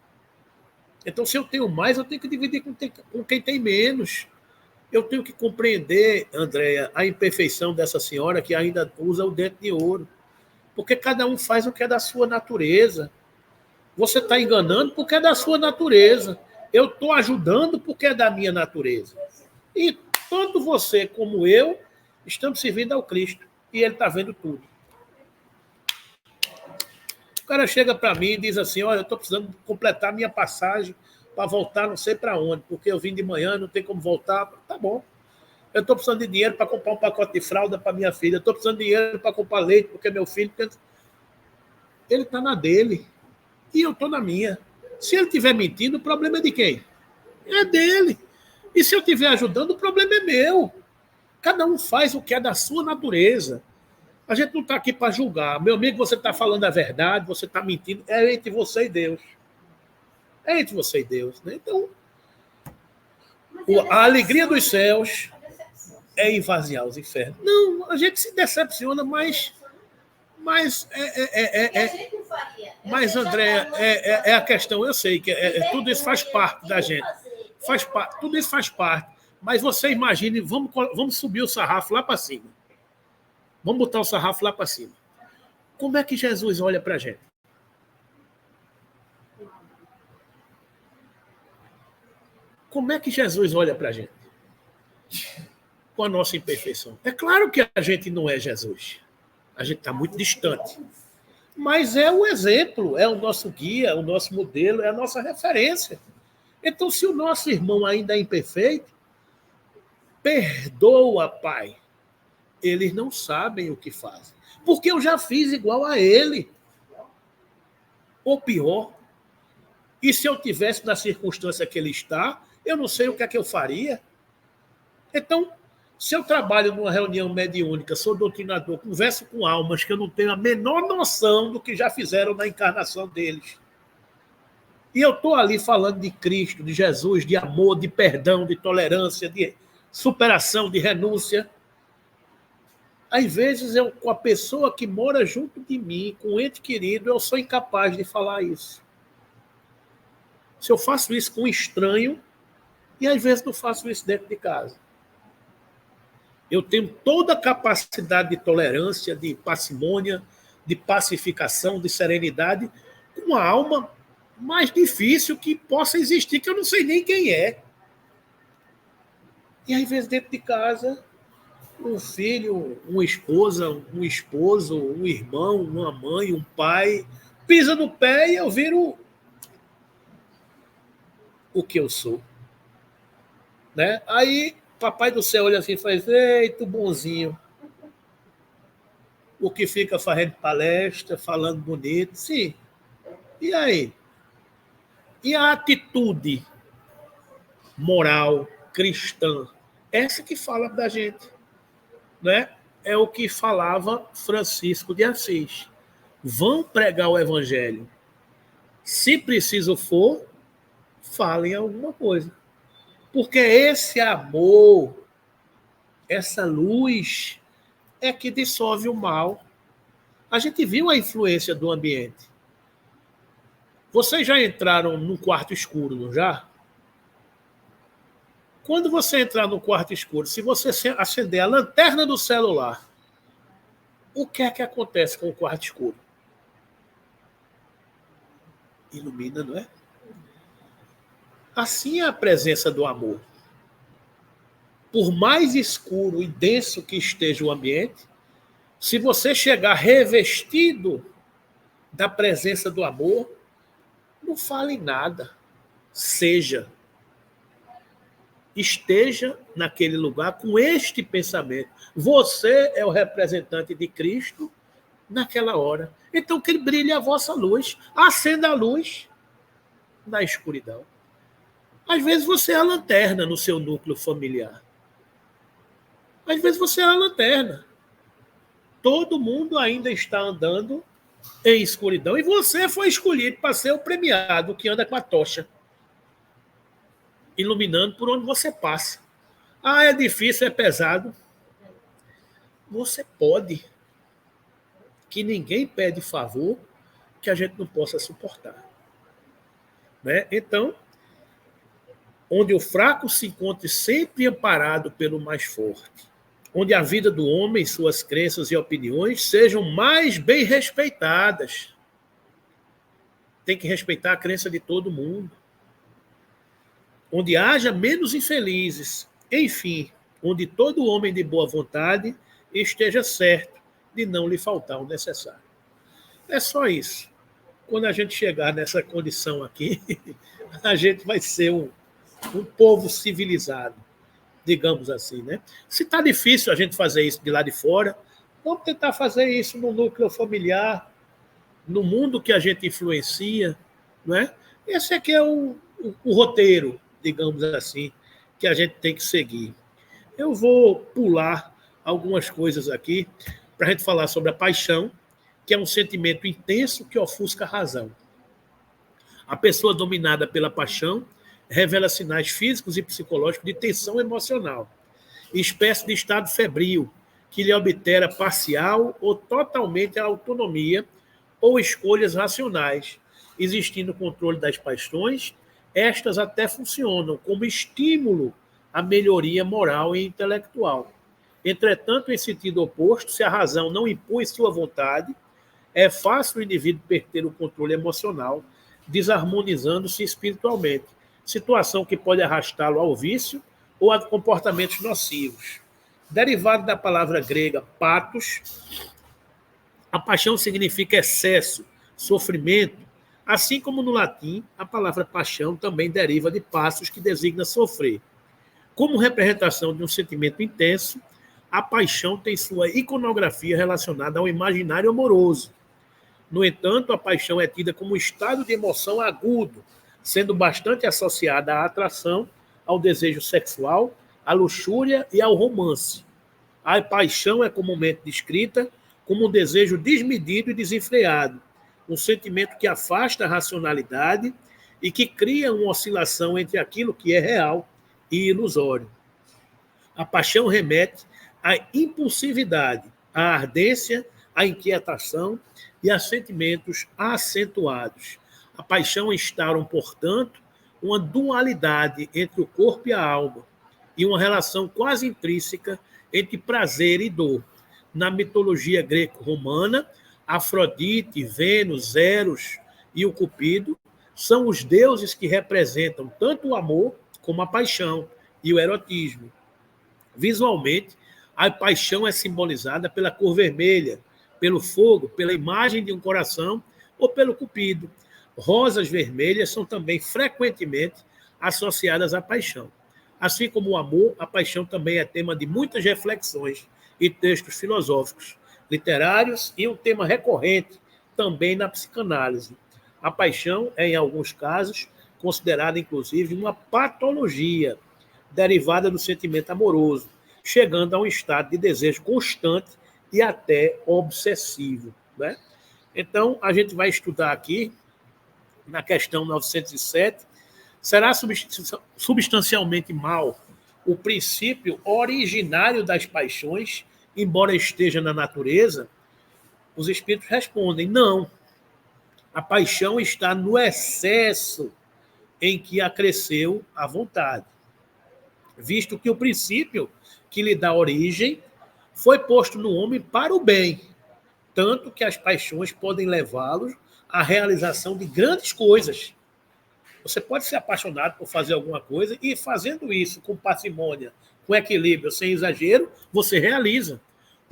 Então, se eu tenho mais, eu tenho que dividir com quem tem menos. Eu tenho que compreender, Andréia, a imperfeição dessa senhora que ainda usa o dente de ouro. Porque cada um faz o que é da sua natureza. Você está enganando porque é da sua natureza. Eu estou ajudando porque é da minha natureza. E tanto você como eu estamos servindo ao Cristo. E ele está vendo tudo. O cara chega para mim e diz assim, olha, eu estou precisando completar minha passagem para voltar não sei para onde, porque eu vim de manhã, não tem como voltar. Tá bom. Eu estou precisando de dinheiro para comprar um pacote de fralda para minha filha. Eu estou precisando de dinheiro para comprar leite, porque meu filho... Ele está na dele. E eu estou na minha. Se ele estiver mentindo, o problema é de quem? É dele. E se eu estiver ajudando, o problema é meu. Cada um faz o que é da sua natureza. A gente não está aqui para julgar. Meu amigo, você está falando a verdade, você está mentindo. É entre você e Deus. É entre você e Deus. Né? Então, a alegria dos céus é esvaziar os infernos. Não, a gente se decepciona, mas mas, André, é a questão, eu sei que tudo isso faz parte da gente. Tudo isso faz parte. Mas você imagine, vamos subir o sarrafo lá para cima. Vamos botar o sarrafo lá para cima. Como é que Jesus olha para a gente? Como é que Jesus olha para a gente? Com a nossa imperfeição. É claro que a gente não é Jesus. A gente está muito distante. Mas é o exemplo, é o nosso guia, é o nosso modelo, é a nossa referência. Então, se o nosso irmão ainda é imperfeito, perdoa, Pai. Eles não sabem o que fazem. Porque eu já fiz igual a ele. Ou pior. E se eu tivesse na circunstância que ele está, eu não sei o que é que eu faria. Então, se eu trabalho numa reunião mediúnica, sou doutrinador, converso com almas que eu não tenho a menor noção do que já fizeram na encarnação deles. E eu estou ali falando de Cristo, de Jesus, de amor, de perdão, de tolerância, de superação, de renúncia. Às vezes, eu, com a pessoa que mora junto de mim, com um ente querido, eu sou incapaz de falar isso. Se eu faço isso com um estranho, e às vezes não faço isso dentro de casa. Eu tenho toda a capacidade de tolerância, de parcimônia, de pacificação, de serenidade, com uma alma mais difícil que possa existir, que eu não sei nem quem é. E às vezes dentro de casa, um filho, uma esposa, um esposo, um irmão, uma mãe, um pai, pisa no pé e eu viro o que eu sou. Né? Aí, papai do céu olha assim e faz, eita, bonzinho. O que fica fazendo palestra, falando bonito. Sim. E aí? E a atitude moral, cristã? Essa que fala da gente. Né? É o que falava Francisco de Assis. Vão pregar o evangelho. Se preciso for, falem alguma coisa. Porque esse amor, essa luz, é que dissolve o mal. A gente viu a influência do ambiente. Vocês já entraram num quarto escuro, não já? Quando você entrar no quarto escuro, se você acender a lanterna do celular, o que é que acontece com o quarto escuro? Ilumina, não é? Assim é a presença do amor. Por mais escuro e denso que esteja o ambiente, se você chegar revestido da presença do amor, não fale nada. Seja. Esteja naquele lugar com este pensamento. Você é o representante de Cristo naquela hora. Então que brilhe a vossa luz. Acenda a luz na escuridão. Às vezes você é a lanterna no seu núcleo familiar. Às vezes você é a lanterna. Todo mundo ainda está andando em escuridão. E você foi escolhido para ser o premiado que anda com a tocha, iluminando por onde você passa. Ah, é difícil, é pesado. Você pode. Que ninguém pede favor que a gente não possa suportar. Né? Então, onde o fraco se encontre sempre amparado pelo mais forte, onde a vida do homem, suas crenças e opiniões sejam mais bem respeitadas. tem que respeitar a crença de todo mundo. Onde haja menos infelizes, enfim, onde todo homem de boa vontade esteja certo de não lhe faltar o necessário. É só isso. Quando a gente chegar nessa condição aqui, a gente vai ser um povo civilizado, digamos assim, né? Se está difícil a gente fazer isso de lá de fora, vamos tentar fazer isso no núcleo familiar, no mundo que a gente influencia, não é? Esse aqui é o roteiro, digamos assim, que a gente tem que seguir. Eu vou pular algumas coisas aqui para a gente falar sobre a paixão, que é um sentimento intenso que ofusca a razão. A pessoa dominada pela paixão revela sinais físicos e psicológicos de tensão emocional, espécie de estado febril, que lhe obtera parcial ou totalmente a autonomia ou escolhas racionais. Existindo o controle das paixões, estas até funcionam como estímulo à melhoria moral e intelectual. Entretanto, em sentido oposto, se a razão não impõe sua vontade, é fácil o indivíduo perder o controle emocional, desarmonizando-se espiritualmente, situação que pode arrastá-lo ao vício ou a comportamentos nocivos. Derivado da palavra grega pathos, a paixão significa excesso, sofrimento, assim como no latim, a palavra paixão também deriva de passos, que designa sofrer. Como representação de um sentimento intenso, a paixão tem sua iconografia relacionada ao imaginário amoroso. No entanto, a paixão é tida como um estado de emoção agudo, sendo bastante associada à atração, ao desejo sexual, à luxúria e ao romance. A paixão é comumente descrita como um desejo desmedido e desenfreado, um sentimento que afasta a racionalidade e que cria uma oscilação entre aquilo que é real e ilusório. A paixão remete à impulsividade, à ardência, à inquietação e a sentimentos acentuados. A paixão instaura, portanto, uma dualidade entre o corpo e a alma e uma relação quase intrínseca entre prazer e dor. Na mitologia greco-romana, Afrodite, Vênus, Eros e o Cupido são os deuses que representam tanto o amor como a paixão e o erotismo. Visualmente, a paixão é simbolizada pela cor vermelha, pelo fogo, pela imagem de um coração ou pelo cupido. Rosas vermelhas são também frequentemente associadas à paixão. Assim como o amor, a paixão também é tema de muitas reflexões e textos filosóficos, literários e um tema recorrente também na psicanálise. A paixão é, em alguns casos, considerada inclusive uma patologia derivada do sentimento amoroso, chegando a um estado de desejo constante e até obsessivo, né? Então, a gente vai estudar aqui, na questão 907, será substancialmente mal o princípio originário das paixões, embora esteja na natureza? Os espíritos respondem, não. A paixão está no excesso em que acresceu a vontade, visto que o princípio que lhe dá origem foi posto no homem para o bem, tanto que as paixões podem levá-los à realização de grandes coisas. Você pode ser apaixonado por fazer alguma coisa e, fazendo isso com parcimônia, com equilíbrio, sem exagero, você realiza.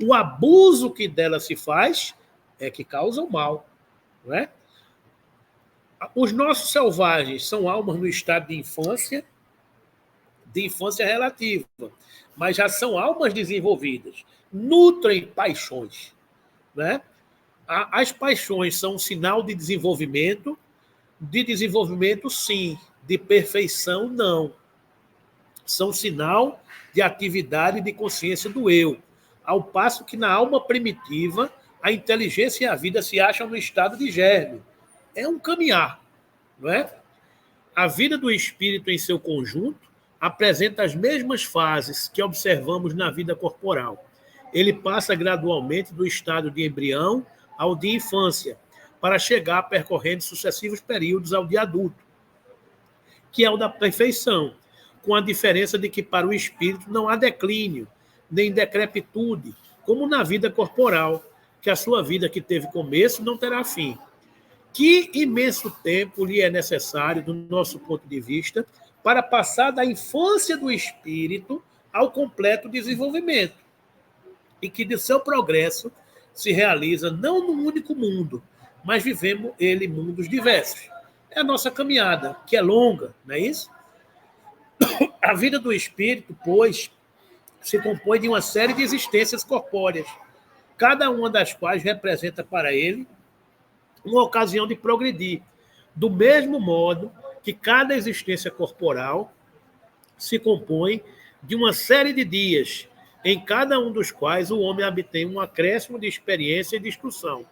O abuso que dela se faz é que causa o mal, não é? Os nossos selvagens são almas no estado de infância relativa, mas já são almas desenvolvidas, nutrem paixões, né? As paixões são um sinal de desenvolvimento sim, de perfeição não. São sinal de atividade de consciência do eu, ao passo que na alma primitiva a inteligência e a vida se acham no estado de germe. É um caminhar, não é? A vida do espírito em seu conjunto apresenta as mesmas fases que observamos na vida corporal. Ele passa gradualmente do estado de embrião ao de infância, para chegar percorrendo sucessivos períodos ao de adulto, que é o da perfeição, com a diferença de que para o espírito não há declínio, nem decrepitude, como na vida corporal, que a sua vida que teve começo não terá fim. Que imenso tempo lhe é necessário, do nosso ponto de vista, para passar da infância do espírito ao completo desenvolvimento, e que de seu progresso se realiza não num único mundo, mas vivemos ele em mundos diversos. É a nossa caminhada, que é longa, não é isso? A vida do espírito, pois, se compõe de uma série de existências corpóreas, cada uma das quais representa para ele uma ocasião de progredir, do mesmo modo que cada existência corporal se compõe de uma série de dias, em cada um dos quais o homem obtém um acréscimo de experiência e de instrução.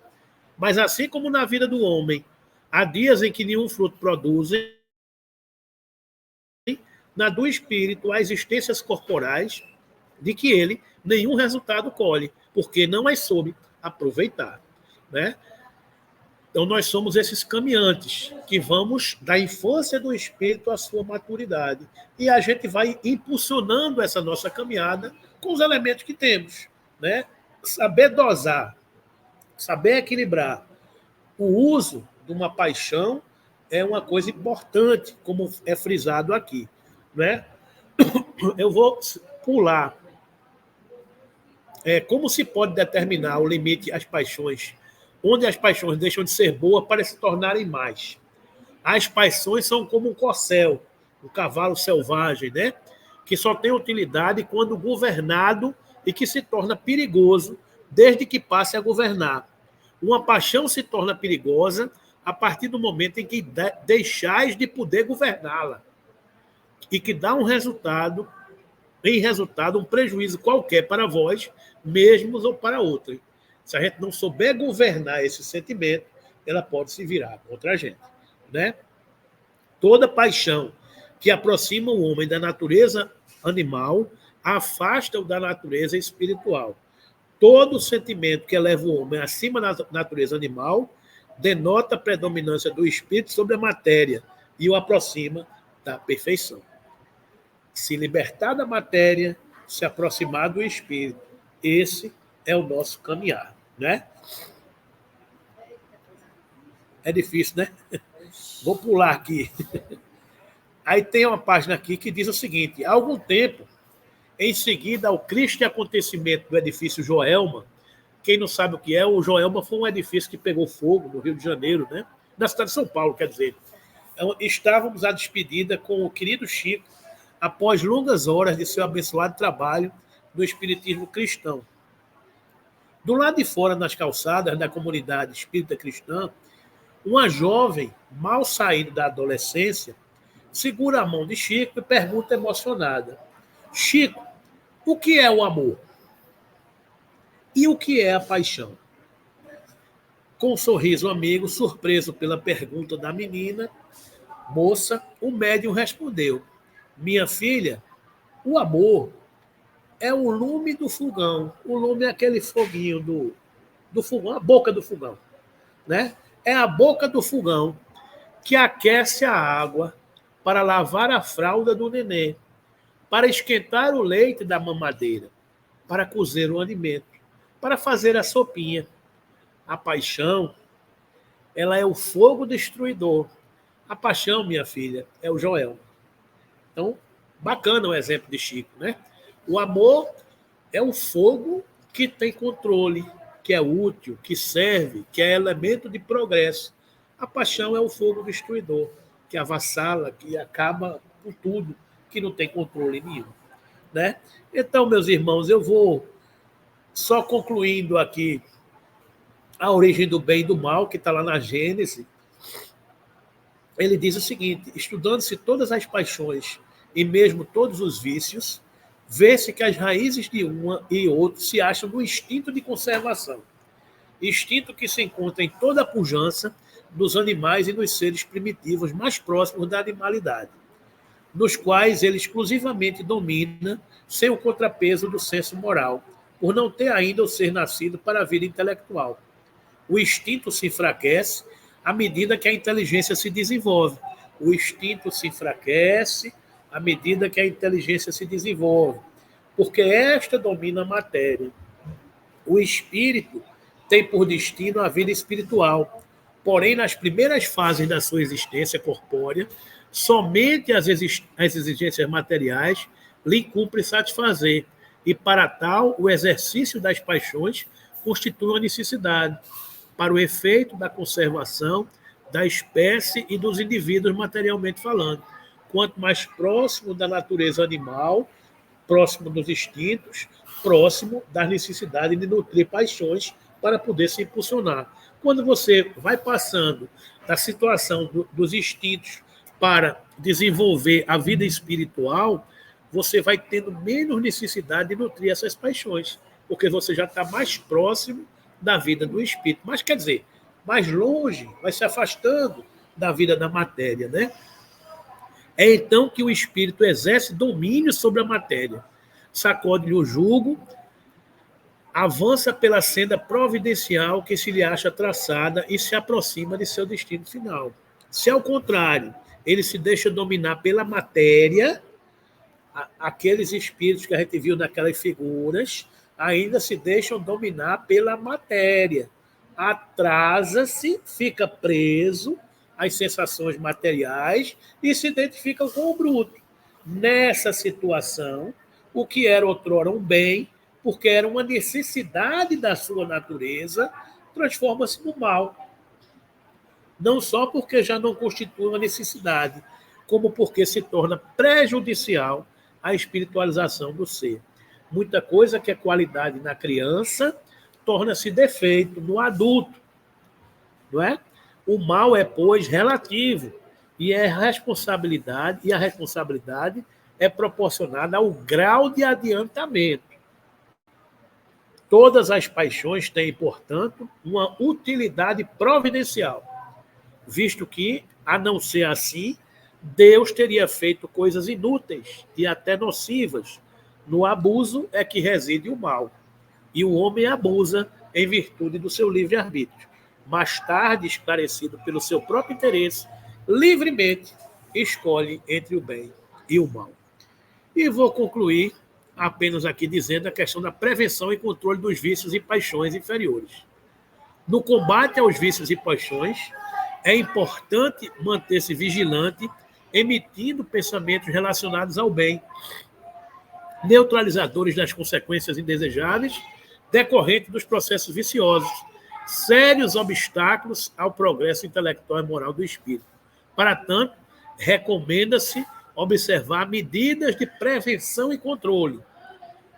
Mas assim como na vida do homem, há dias em que nenhum fruto produzem, na do espírito há existências corporais de que ele nenhum resultado colhe, porque não as soube aproveitar, né? Então, nós somos esses caminhantes que vamos da infância do espírito à sua maturidade. E a gente vai impulsionando essa nossa caminhada com os elementos que temos, né? Saber dosar, saber equilibrar. O uso de uma paixão é uma coisa importante, como é frisado aqui, né? Eu vou pular. Como se pode determinar o limite às paixões, onde as paixões deixam de ser boas para se tornarem mais? As paixões são como um corcel, um cavalo selvagem, né? Que só tem utilidade quando governado e que se torna perigoso desde que passe a governar. Uma paixão se torna perigosa a partir do momento em que deixais de poder governá-la e que dá um resultado, um prejuízo qualquer para vós mesmos ou para outrem. Se a gente não souber governar esse sentimento, ela pode se virar contra a gente, né? Toda paixão que aproxima o homem da natureza animal afasta-o da natureza espiritual. Todo sentimento que eleva o homem acima da natureza animal denota a predominância do espírito sobre a matéria e o aproxima da perfeição. Se libertar da matéria, se aproximar do espírito, esse é o nosso caminhar, né? É difícil, né? Vou pular aqui. Aí tem uma página aqui que diz o seguinte: há algum tempo, em seguida ao triste acontecimento do edifício Joelma, quem não sabe o que é, o Joelma foi um edifício que pegou fogo no Rio de Janeiro, né? Na cidade de São Paulo, quer dizer. Então, estávamos à despedida com o querido Chico, após longas horas de seu abençoado trabalho no espiritismo cristão. Do lado de fora, nas calçadas da comunidade espírita cristã, uma jovem, mal saída da adolescência, segura a mão de Chico e pergunta emocionada: Chico, o que é o amor? E o que é a paixão? Com um sorriso amigo, surpreso pela pergunta da menina, moça, o médium respondeu: minha filha, o amor é o lume do fogão. O lume é aquele foguinho do fogão, a boca do fogão, né? É a boca do fogão que aquece a água para lavar a fralda do nenê, para esquentar o leite da mamadeira, para cozer o alimento, para fazer a sopinha. A paixão, ela é o fogo destruidor. A paixão, minha filha, é o Joel. Então, bacana o exemplo de Chico, né? O amor é o fogo que tem controle, que é útil, que serve, que é elemento de progresso. A paixão é o fogo destruidor, que avassala, que acaba com tudo, que não tem controle nenhum, né? Então, meus irmãos, eu vou só concluindo aqui a origem do bem e do mal, que está lá na Gênesis. Ele diz o seguinte: estudando-se todas as paixões e mesmo todos os vícios, vê-se que as raízes de uma e outra se acham no instinto de conservação. Instinto que se encontra em toda a pujança dos animais e dos seres primitivos mais próximos da animalidade, nos quais ele exclusivamente domina sem o contrapeso do senso moral, por não ter ainda o ser nascido para a vida intelectual. O instinto se enfraquece à medida que a inteligência se desenvolve. O instinto se enfraquece à medida que a inteligência se desenvolve, porque esta domina a matéria. O espírito tem por destino a vida espiritual, Porém, nas primeiras fases da sua existência corpórea, somente as exigências materiais lhe cumpre satisfazer, e para tal, o exercício das paixões constitui uma necessidade, para o efeito da conservação da espécie e dos indivíduos materialmente falando. Quanto mais próximo da natureza animal, próximo dos instintos, próximo das necessidades de nutrir paixões para poder se impulsionar. Quando você vai passando da situação dos instintos para desenvolver a vida espiritual, você vai tendo menos necessidade de nutrir essas paixões, porque você já está mais próximo da vida do espírito. Mas, quer dizer, mais longe, vai se afastando da vida da matéria, né? É então que o espírito exerce domínio sobre a matéria, sacode-lhe o jugo, avança pela senda providencial que se lhe acha traçada e se aproxima de seu destino final. Se, ao contrário, ele se deixa dominar pela matéria, aqueles espíritos que a gente viu naquelas figuras ainda se deixam dominar pela matéria. Atrasa-se, fica preso às sensações materiais e se identificam com o bruto. Nessa situação, o que era outrora um bem, porque era uma necessidade da sua natureza, transforma-se no mal. Não só porque já não constitui uma necessidade, como porque se torna prejudicial à espiritualização do ser. Muita coisa que é qualidade na criança torna-se defeito no adulto, não é? O mal é, pois, relativo, e a responsabilidade é proporcionada ao grau de adiantamento. Todas as paixões têm, portanto, uma utilidade providencial, visto que, a não ser assim, Deus teria feito coisas inúteis e até nocivas. No abuso é que reside o mal, e o homem abusa em virtude do seu livre-arbítrio. Mais tarde, esclarecido pelo seu próprio interesse, livremente escolhe entre o bem e o mal. E vou concluir apenas aqui dizendo a questão da prevenção e controle dos vícios e paixões inferiores. No combate aos vícios e paixões, é importante manter-se vigilante, emitindo pensamentos relacionados ao bem, neutralizadores das consequências indesejáveis decorrentes dos processos viciosos, sérios obstáculos ao progresso intelectual e moral do espírito. Para tanto, recomenda-se observar medidas de prevenção e controle.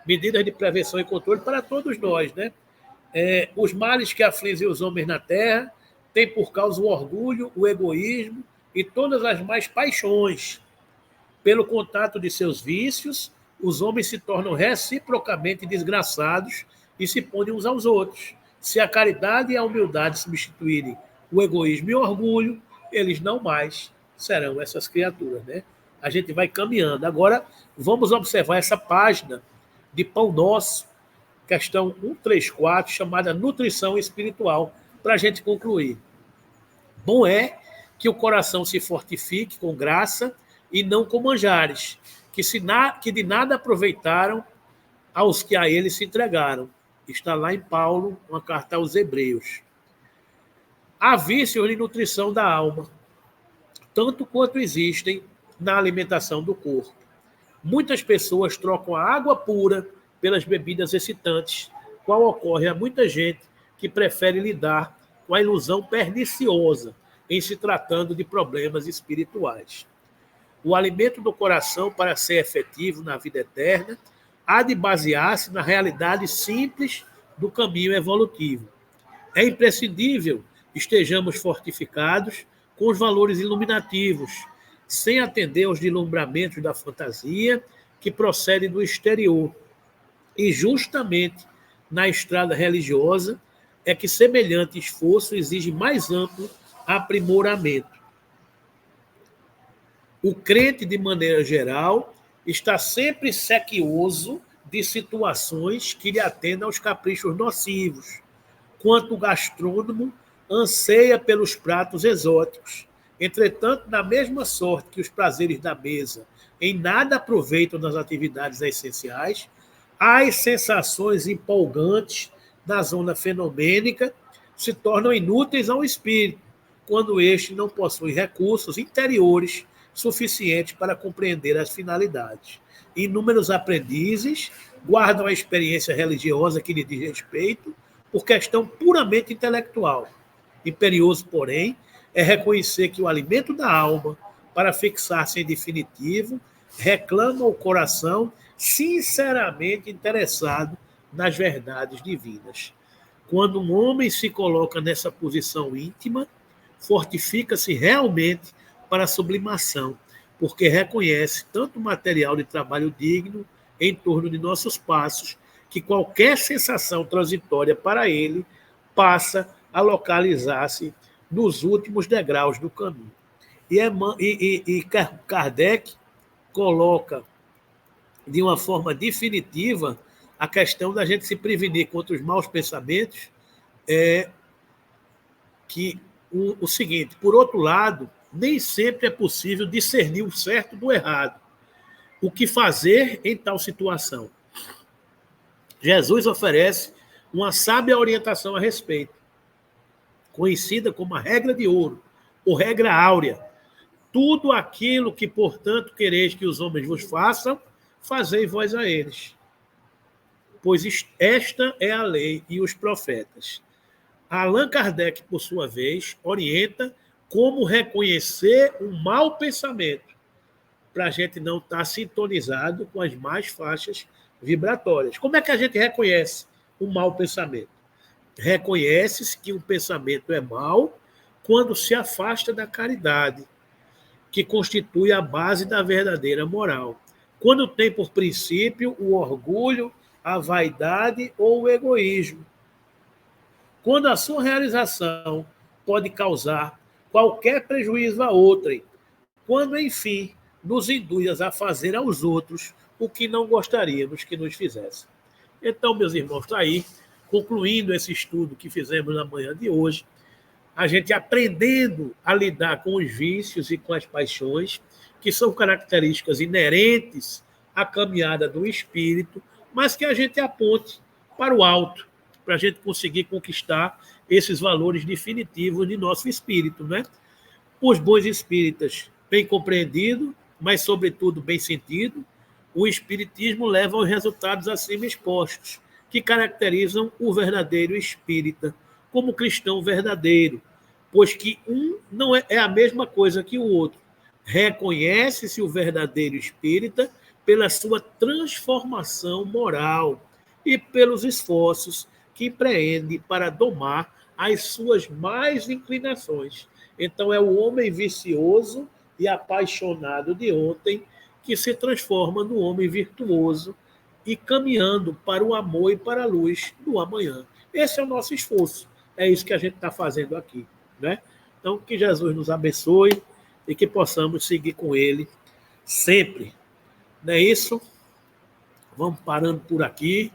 Medidas de prevenção e controle para todos nós, né? Os males que afligem os homens na terra têm por causa o orgulho, o egoísmo e todas as más paixões. Pelo contato de seus vícios, os homens se tornam reciprocamente desgraçados e se põem uns aos outros. Se a caridade e a humildade substituírem o egoísmo e o orgulho, eles não mais serão essas criaturas, né? A gente vai caminhando. Agora, vamos observar essa página de Pão Nosso, questão 134, chamada Nutrição Espiritual, para a gente concluir. Bom é que o coração se fortifique com graça e não com manjares, que de nada aproveitaram aos que a ele se entregaram. Está lá em Paulo, uma carta aos Hebreus. Há vícios de nutrição da alma, tanto quanto existem na alimentação do corpo. Muitas pessoas trocam a água pura pelas bebidas excitantes, qual ocorre a muita gente que prefere lidar com a ilusão perniciosa em se tratando de problemas espirituais. O alimento do coração, para ser efetivo na vida eterna, há de basear-se na realidade simples do caminho evolutivo. É imprescindível estejamos fortificados com os valores iluminativos, sem atender aos deslumbramentos da fantasia que procedem do exterior. E justamente na estrada religiosa é que semelhante esforço exige mais amplo aprimoramento. O crente, de maneira geral, está sempre sequioso de situações que lhe atendam aos caprichos nocivos, quanto o gastrônomo anseia pelos pratos exóticos. Entretanto, na mesma sorte que os prazeres da mesa em nada aproveitam nas atividades essenciais, as sensações empolgantes da zona fenomênica se tornam inúteis ao espírito, quando este não possui recursos interiores suficientes para compreender as finalidades. Inúmeros aprendizes guardam a experiência religiosa que lhe diz respeito por questão puramente intelectual. Imperioso, porém, é reconhecer que o alimento da alma, para fixar-se em definitivo, reclama o coração sinceramente interessado nas verdades divinas. Quando um homem se coloca nessa posição íntima, fortifica-se realmente para a sublimação, porque reconhece tanto material de trabalho digno em torno de nossos passos, que qualquer sensação transitória para ele passa a localizar-se nos últimos degraus do caminho. E Kardec coloca de uma forma definitiva a questão da gente se prevenir contra os maus pensamentos, que o seguinte: por outro lado, nem sempre é possível discernir o certo do errado. O que fazer em tal situação? Jesus oferece uma sábia orientação a respeito, conhecida como a regra de ouro, ou regra áurea. Tudo aquilo que, portanto, quereis que os homens vos façam, fazei vós a eles. Pois esta é a lei e os profetas. Allan Kardec, por sua vez, orienta como reconhecer um mau pensamento, para a gente não estar sintonizado com as más faixas vibratórias. Como é que a gente reconhece um mau pensamento? Reconhece-se que um pensamento é mau quando se afasta da caridade, que constitui a base da verdadeira moral. Quando tem por princípio o orgulho, a vaidade ou o egoísmo. Quando a sua realização pode causar qualquer prejuízo a outrem. Quando, enfim, nos induz a fazer aos outros o que não gostaríamos que nos fizessem. Então, meus irmãos, está aí, concluindo esse estudo que fizemos na manhã de hoje, a gente aprendendo a lidar com os vícios e com as paixões, que são características inerentes à caminhada do espírito, mas que a gente aponte para o alto, para a gente conseguir conquistar esses valores definitivos de nosso espírito, né? Os bons espíritas, bem compreendido, mas, sobretudo, bem sentido, o espiritismo leva aos resultados acima expostos, que caracterizam o verdadeiro espírita, como cristão verdadeiro, pois que um não é a mesma coisa que o outro. Reconhece-se o verdadeiro espírita pela sua transformação moral e pelos esforços que empreende para domar as suas más inclinações. Então, é o homem vicioso e apaixonado de ontem que se transforma no homem virtuoso e caminhando para o amor e para a luz do amanhã. Esse é o nosso esforço. É isso que a gente está fazendo aqui, né? Então, que Jesus nos abençoe e que possamos seguir com Ele sempre. Não é isso? Vamos parando por aqui.